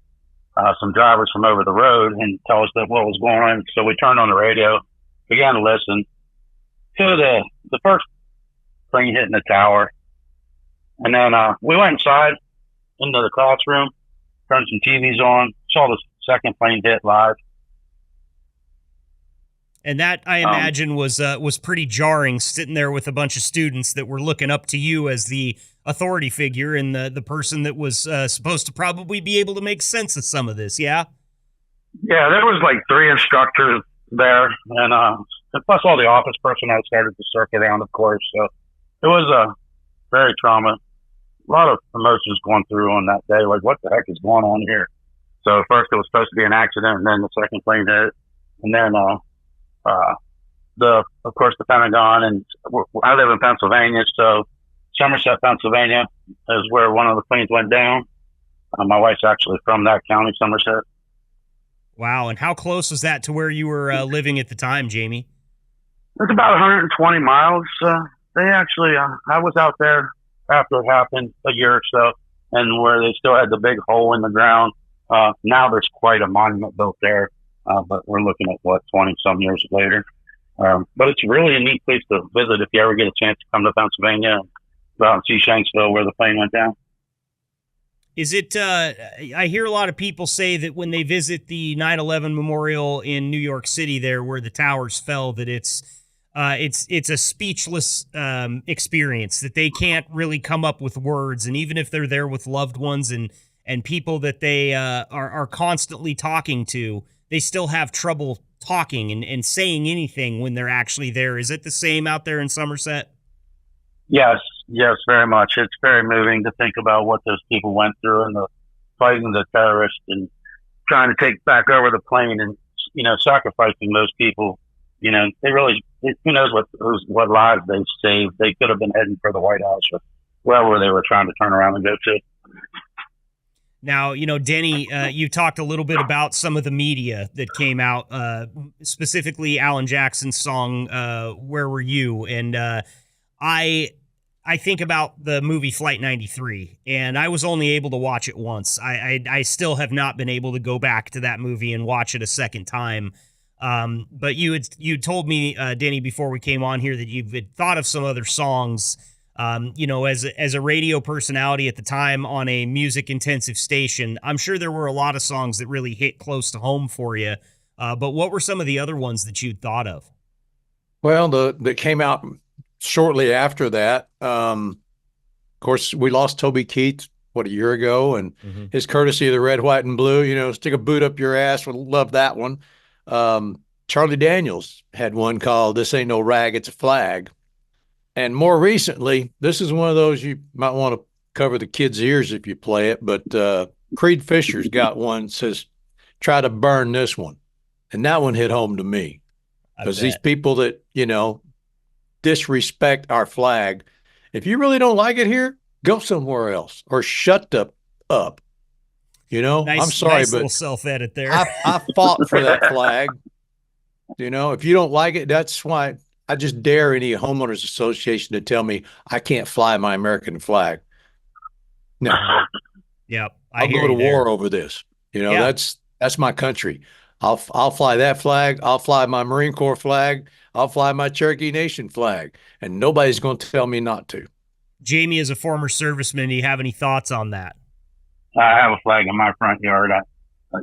some drivers from over the road, and tell us that what was going on. So we turned on the radio, began to listen to the first plane hitting the tower. And then we went inside into the classroom, turned some TVs on, saw the second plane hit live. And that, I imagine, was pretty jarring, sitting there with a bunch of students that were looking up to you as the authority figure and the person that was supposed to probably be able to make sense of some of this, yeah? Yeah, there was like 3 instructors there, and plus all the office personnel started to circle around, of course. So it was very trauma. A lot of emotions going through on that day, like what the heck is going on here? So first it was supposed to be an accident, and then the second plane hit, and then of course the Pentagon, and I live in Pennsylvania, so Somerset, Pennsylvania is where one of the planes went down. My wife's actually from that county, Somerset. Wow, and how close was that to where you were living at the time, Jamie? It's about 120 miles. They actually, I was out there after it happened a year or so, and where they still had the big hole in the ground. Now there's quite a monument built there, but we're looking at 20 some years later. But it's really a neat place to visit if you ever get a chance to come to Pennsylvania and go out and see Shanksville where the plane went down. Is it, I hear a lot of people say that when they visit the 9/11 memorial in New York City there where the towers fell, that it's a speechless experience, that they can't really come up with words. And even if they're there with loved ones and people that they are constantly talking to, they still have trouble talking and saying anything when they're actually there. Is it the same out there in Somerset? Yes, very much. It's very moving to think about what those people went through and the fighting the terrorists and trying to take back over the plane and, sacrificing those people. They really, who knows what lives they saved. They could have been heading for the White House or wherever they were trying to turn around and go to. Now, Denny, you talked a little bit about some of the media that came out, specifically Alan Jackson's song, Where Were You? And I think about the movie Flight 93, and I was only able to watch it once. I still have not been able to go back to that movie and watch it a second time. But you told me, Denny, before we came on here that you had thought of some other songs As a radio personality at the time on a music intensive station, I'm sure there were a lot of songs that really hit close to home for you. But what were some of the other ones that you'd thought of? Well, that came out shortly after that. Of course, we lost Toby Keith, a year ago, and his courtesy of the Red, White, and Blue, stick a boot up your ass. Would love that one. Charlie Daniels had one called This Ain't No Rag, It's a Flag. And more recently, this is one of those you might want to cover the kids' ears if you play it, but Creed Fisher's got one that says, Try to Burn This One. And that one hit home to me. Because these people that, disrespect our flag, if you really don't like it here, go somewhere else or shut up. I'm sorry, nice but little self-edit there. I fought for that flag. If you don't like it, that's why I just dare any homeowners association to tell me I can't fly my American flag. No. Yep. I'll go to war over this. That's my country. I'll fly that flag. I'll fly my Marine Corps flag. I'll fly my Cherokee Nation flag, and nobody's going to tell me not to. Jamie, as a former serviceman, do you have any thoughts on that? I have a flag in my front yard.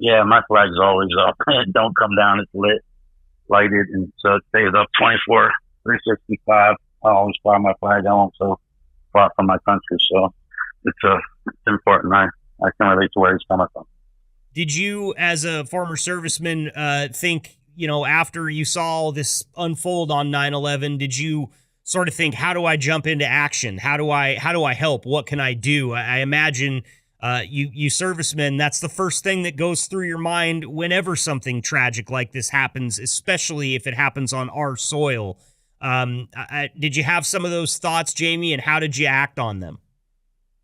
Yeah, my flag's always up. It don't come down. It's lighted, and so it stays up 365. I always fly my flag. I also fought for my country, so it's important. I can relate to where he's coming from. Did you, as a former serviceman, think, after you saw all this unfold on 9/11, did you sort of think, how do I jump into action? How do I help? What can I do? I imagine you servicemen, that's the first thing that goes through your mind whenever something tragic like this happens, especially if it happens on our soil. Did you have some of those thoughts, Jamie, and how did you act on them?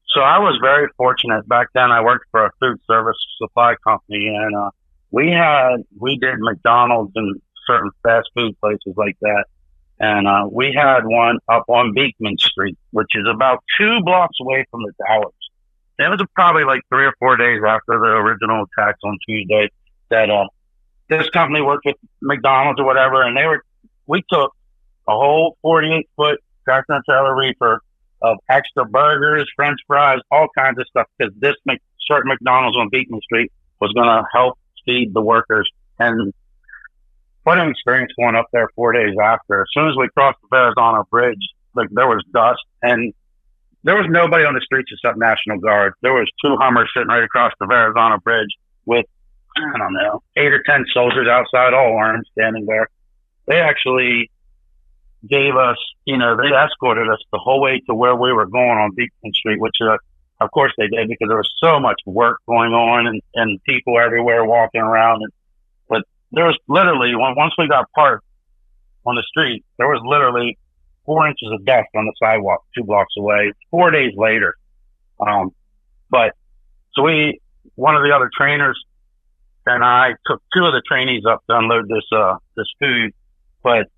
So I was very fortunate. Back then I worked for a food service supply company, and we did McDonald's and certain fast food places like that. And we had one up on Beekman Street, which is about 2 blocks away from the towers. It was probably like 3 or 4 days after the original attacks on Tuesday that this company worked with McDonald's or whatever, and we took a whole 48-foot tractor and trailer reefer of extra burgers, French fries, all kinds of stuff, because this certain McDonald's on Beekman Street was going to help feed the workers. And what an experience going up there 4 days after. As soon as we crossed the Verrazano Bridge, there was dust, and there was nobody on the streets except National Guard. There was 2 Hummers sitting right across the Verrazano Bridge with, 8 or 10 soldiers outside, all armed, standing there. They actually gave us, they escorted us the whole way to where we were going on Beekman Street, which, of course they did, because there was so much work going on and people everywhere walking around. But there was literally, once we got parked on the street, there was literally 4 inches of dust on the sidewalk 2 blocks away, 4 days later. One of the other trainers and I took 2 of the trainees up to unload this food, but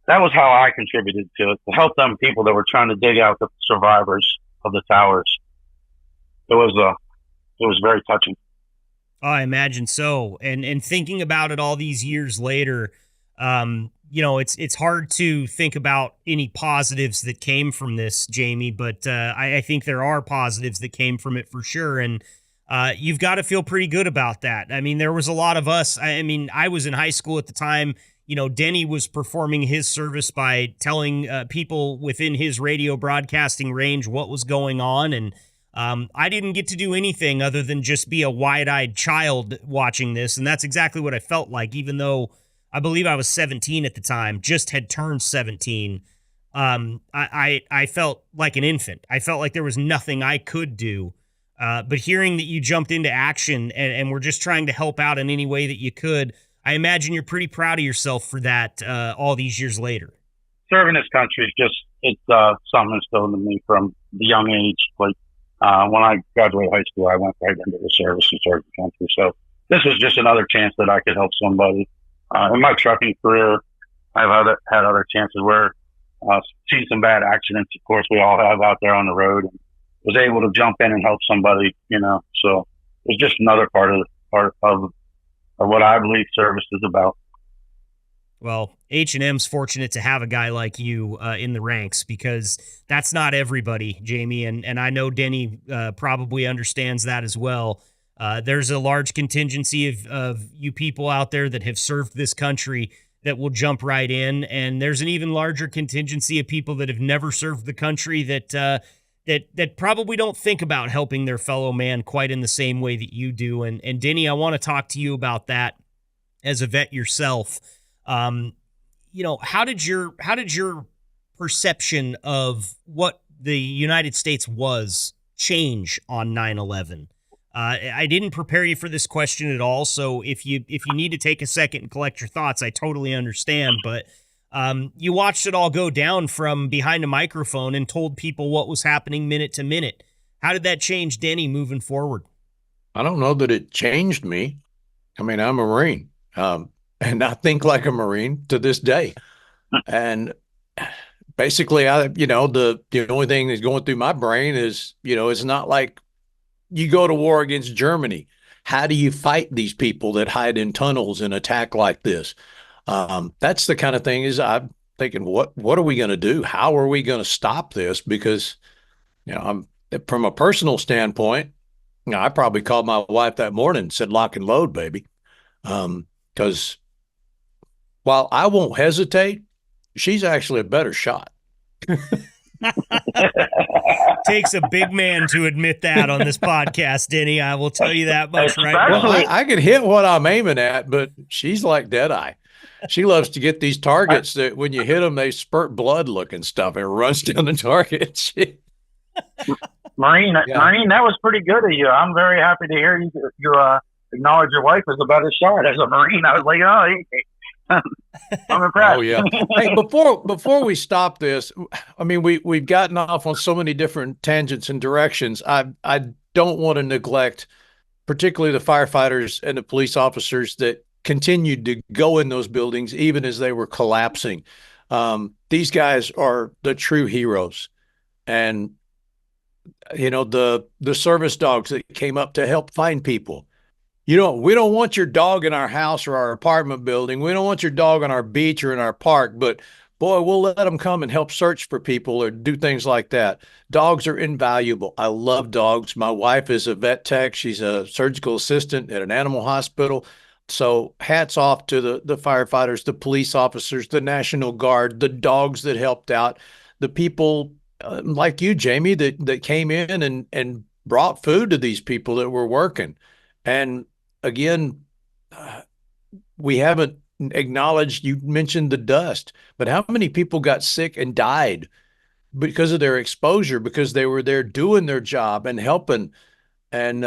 that was how I contributed to it, to help them people that were trying to dig out the survivors of the towers. It was very touching. Oh, I imagine so. And thinking about it all these years later, it's hard to think about any positives that came from this, Jamie, but I think there are positives that came from it for sure. And you've got to feel pretty good about that. I mean, there was a lot of us. I was in high school at the time. Denny was performing his service by telling people within his radio broadcasting range what was going on. And I didn't get to do anything other than just be a wide-eyed child watching this. And that's exactly what I felt like, even though I believe I was 17 at the time, just had turned 17. I felt like an infant. I felt like there was nothing I could do. But hearing that you jumped into action and were just trying to help out in any way that you could, I imagine you're pretty proud of yourself for that all these years later. Serving this country is it's something instilled in me from the young age. Like when I graduated high school, I went right into the service and served the country. So this was just another chance that I could help somebody. In my trucking career, I've had other chances where seen some bad accidents, of course, we all have out there on the road, and was able to jump in and help somebody, So it's just another part of what I believe service is about. Well, H&M's fortunate to have a guy like you in the ranks, because that's not everybody, Jamie. And I know Denny probably understands that as well. There's a large contingency of you people out there that have served this country that will jump right in. And there's an even larger contingency of people that have never served the country that probably don't think about helping their fellow man quite in the same way that you do. And Denny, I want to talk to you about that as a vet yourself. How did your perception of what the United States was change on 9/11? I didn't prepare you for this question at all, so if you need to take a second and collect your thoughts, I totally understand. But you watched it all go down from behind a microphone and told people what was happening minute to minute. How did that change Denny moving forward? I don't know that it changed me. I mean, I'm a Marine. And I think like a Marine to this day. And basically, the only thing that's going through my brain is, it's not like you go to war against Germany. How do you fight these people that hide in tunnels and attack like this? That's the kind of thing I'm thinking, what are we going to do? How are we going to stop this? Because, from a personal standpoint, I probably called my wife that morning and said, lock and load, baby. Because while I won't hesitate, she's actually a better shot. Takes a big man to admit that on this podcast, Denny. I will tell you that much right now. Well, I can hit what I'm aiming at, but she's like Deadeye. She loves to get these targets that when you hit them, they spurt blood looking stuff. It runs down the target. Marine, that was pretty good of you. I'm very happy to hear you acknowledge your wife was a better shot as a Marine. I was like, I'm impressed. Oh yeah. Hey, before we stop this, I mean, we've gotten off on so many different tangents and directions. I don't want to neglect, particularly the firefighters and the police officers that continued to go in those buildings even as they were collapsing. These guys are the true heroes, and the service dogs that came up to help find people. We don't want your dog in our house or our apartment building. We don't want your dog on our beach or in our park, but boy, we'll let them come and help search for people or do things like that. Dogs are invaluable. I love dogs. My wife is a vet tech. She's a surgical assistant at an animal hospital. So hats off to the firefighters, the police officers, the National Guard, the dogs that helped out, the people like you, Jamie, that came in and brought food to these people that were working. And again, we haven't acknowledged, you mentioned the dust, but how many people got sick and died because of their exposure, because they were there doing their job and helping. And,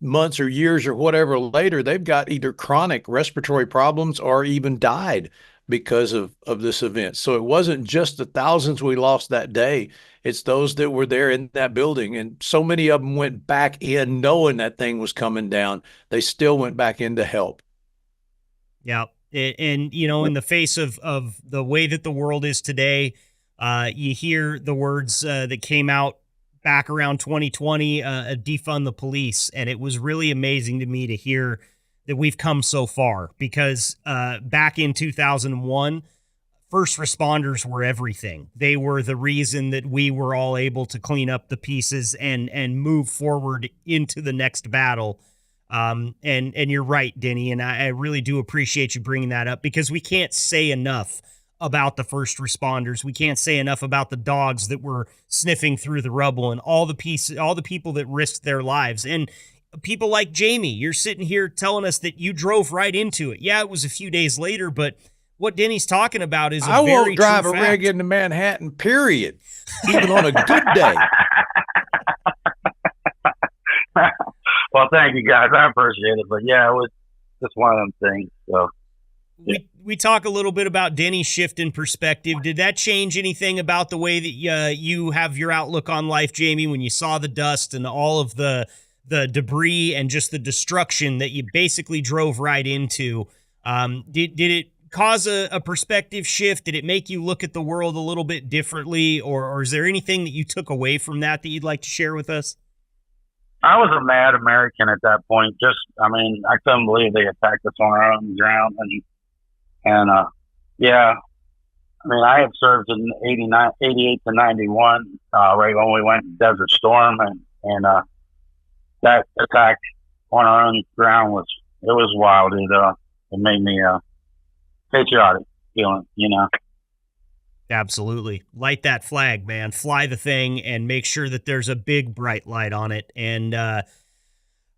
months or years or whatever later, they've got either chronic respiratory problems or even died because of this event. So it wasn't just the thousands we lost that day. It's those that were there in that building. And so many of them went back in knowing that thing was coming down. They still went back in to help. Yeah. And, in the face of the way that the world is today, you hear the words that came out back around 2020, defund the police. And it was really amazing to me to hear that we've come so far, because back in 2001, first responders were everything. They were the reason that we were all able to clean up the pieces and move forward into the next battle. And you're right, Denny, and I really do appreciate you bringing that up, because we can't say enough about the first responders. We can't say enough about the dogs that were sniffing through the rubble and all the people that risked their lives. And people like Jamie, you're sitting here telling us that you drove right into it. Yeah, it was a few days later, but what Denny's talking about is I won't drive a rig into Manhattan, period, even on a good day. Well, thank you guys. I appreciate it. But yeah, it was just one of them things. So we talk a little bit about Denny's shift in perspective. Did that change anything about the way that you have your outlook on life, Jamie, when you saw the dust and all of the debris and just the destruction that you basically drove right into? Did it cause a perspective shift? Did it make you look at the world a little bit differently, or is there anything that you took away from that you'd like to share with us? I was a mad American at that point. I couldn't believe they attacked us on our own ground. And And, yeah, I mean, I had served in 88 to 91, right when we went Desert Storm, and that attack on our own ground was wild. It made me patriotic feeling, Absolutely. Light that flag, man. Fly the thing and make sure that there's a big bright light on it. And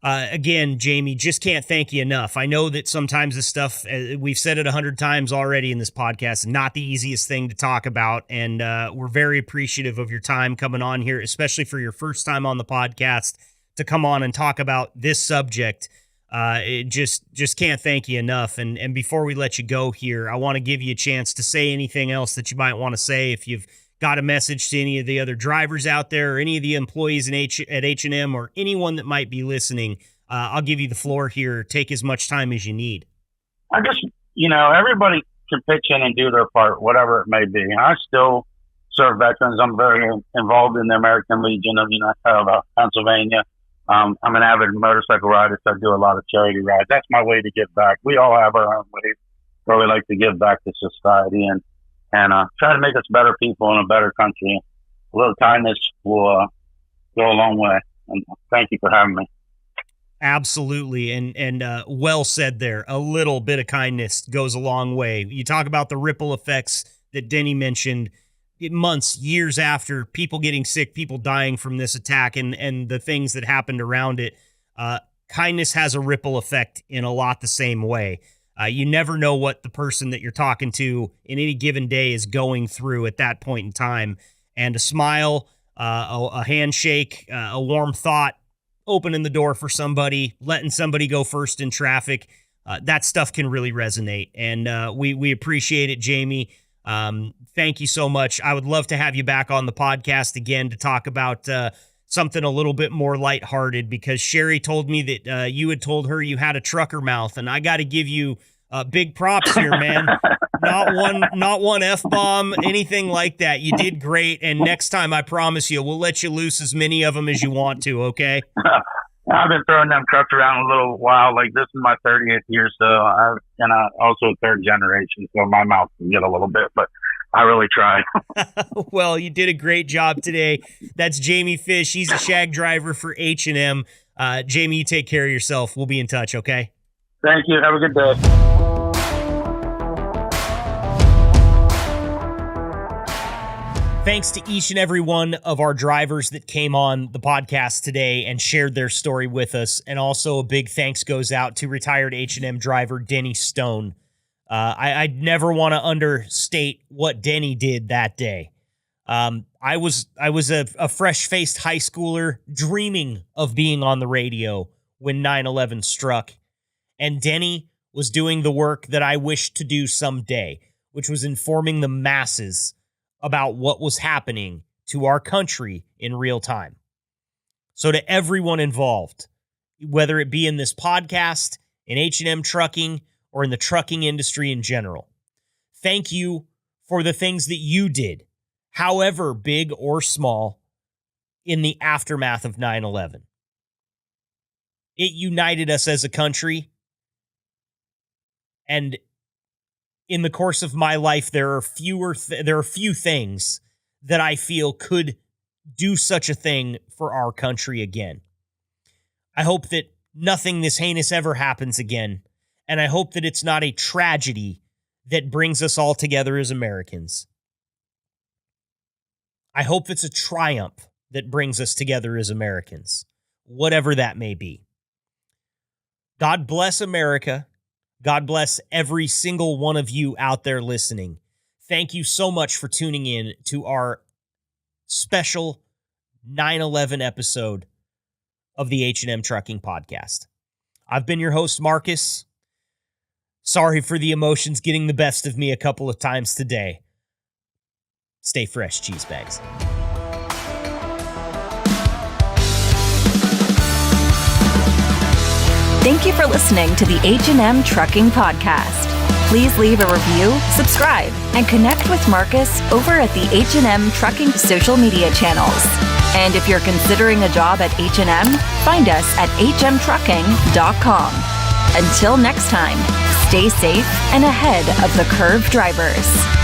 again, Jamie, just can't thank you enough. I know that sometimes this stuff, we've said it 100 times already in this podcast, not the easiest thing to talk about. And we're very appreciative of your time coming on here, especially for your first time on the podcast, to come on and talk about this subject. It just can't thank you enough. And before we let you go here, I want to give you a chance to say anything else that you might want to say. If you've got a message to any of the other drivers out there or any of the employees at H&M or anyone that might be listening, I'll give you the floor here. Take as much time as you need. I just, everybody can pitch in and do their part, whatever it may be. I still serve veterans. I'm very involved in the American Legion of Pennsylvania. I'm an avid motorcycle rider, so I do a lot of charity rides. That's my way to give back. We all have our own way where we like to give back to society and try to make us better people in a better country. A little kindness will go a long way. And thank you for having me. Absolutely. And well said there. A little bit of kindness goes a long way. You talk about the ripple effects that Denny mentioned. Months, years after, people getting sick, people dying from this attack and the things that happened around it. Kindness has a ripple effect in a lot the same way. You never know what the person that you're talking to in any given day is going through at that point in time. And a smile, a handshake, a warm thought, opening the door for somebody, letting somebody go first in traffic, that stuff can really resonate. And we appreciate it, Jamie. Thank you so much. I would love to have you back on the podcast again to talk about something a little bit more lighthearted, because Sherry told me that you had told her you had a trucker mouth, and I got to give you big props here, man. Not one F-bomb, anything like that. You did great, and next time I promise you, we'll let you loose as many of them as you want to, okay? I've been throwing them trucks around a little while. Like, this is my 30th year, so I'm also third generation, so my mouth can get a little bit, but I really try. Well, you did a great job today. That's Jamie Fish. He's a shag driver for H&M. Jamie, you take care of yourself. We'll be in touch, okay? Thank you. Have a good day. Thanks to each and every one of our drivers that came on the podcast today and shared their story with us. And also a big thanks goes out to retired H&M driver Denny Stone. I'd never want to understate what Denny did that day. I was a fresh-faced high schooler dreaming of being on the radio when 9/11 struck. And Denny was doing the work that I wished to do someday, which was informing the masses about what was happening to our country in real time. So to everyone involved, whether it be in this podcast, in H&M Trucking, or in the trucking industry in general, thank you for the things that you did, however big or small, in the aftermath of 9/11. It united us as a country, and in the course of my life, there are few things that I feel could do such a thing for our country again. I hope that nothing this heinous ever happens again, and I hope that it's not a tragedy that brings us all together as Americans. I hope it's a triumph that brings us together as Americans, whatever that may be. God bless America. God bless every single one of you out there listening. Thank you so much for tuning in to our special 9/11 episode of the H&M Trucking Podcast. I've been your host, Marcus. Sorry for the emotions getting the best of me a couple of times today. Stay fresh, cheese bags. Thank you for listening to the H&M Trucking Podcast. Please leave a review, subscribe, and connect with Marcus over at the H&M Trucking social media channels. And if you're considering a job at H&M, find us at hmtrucking.com. Until next time, stay safe and ahead of the curve drivers.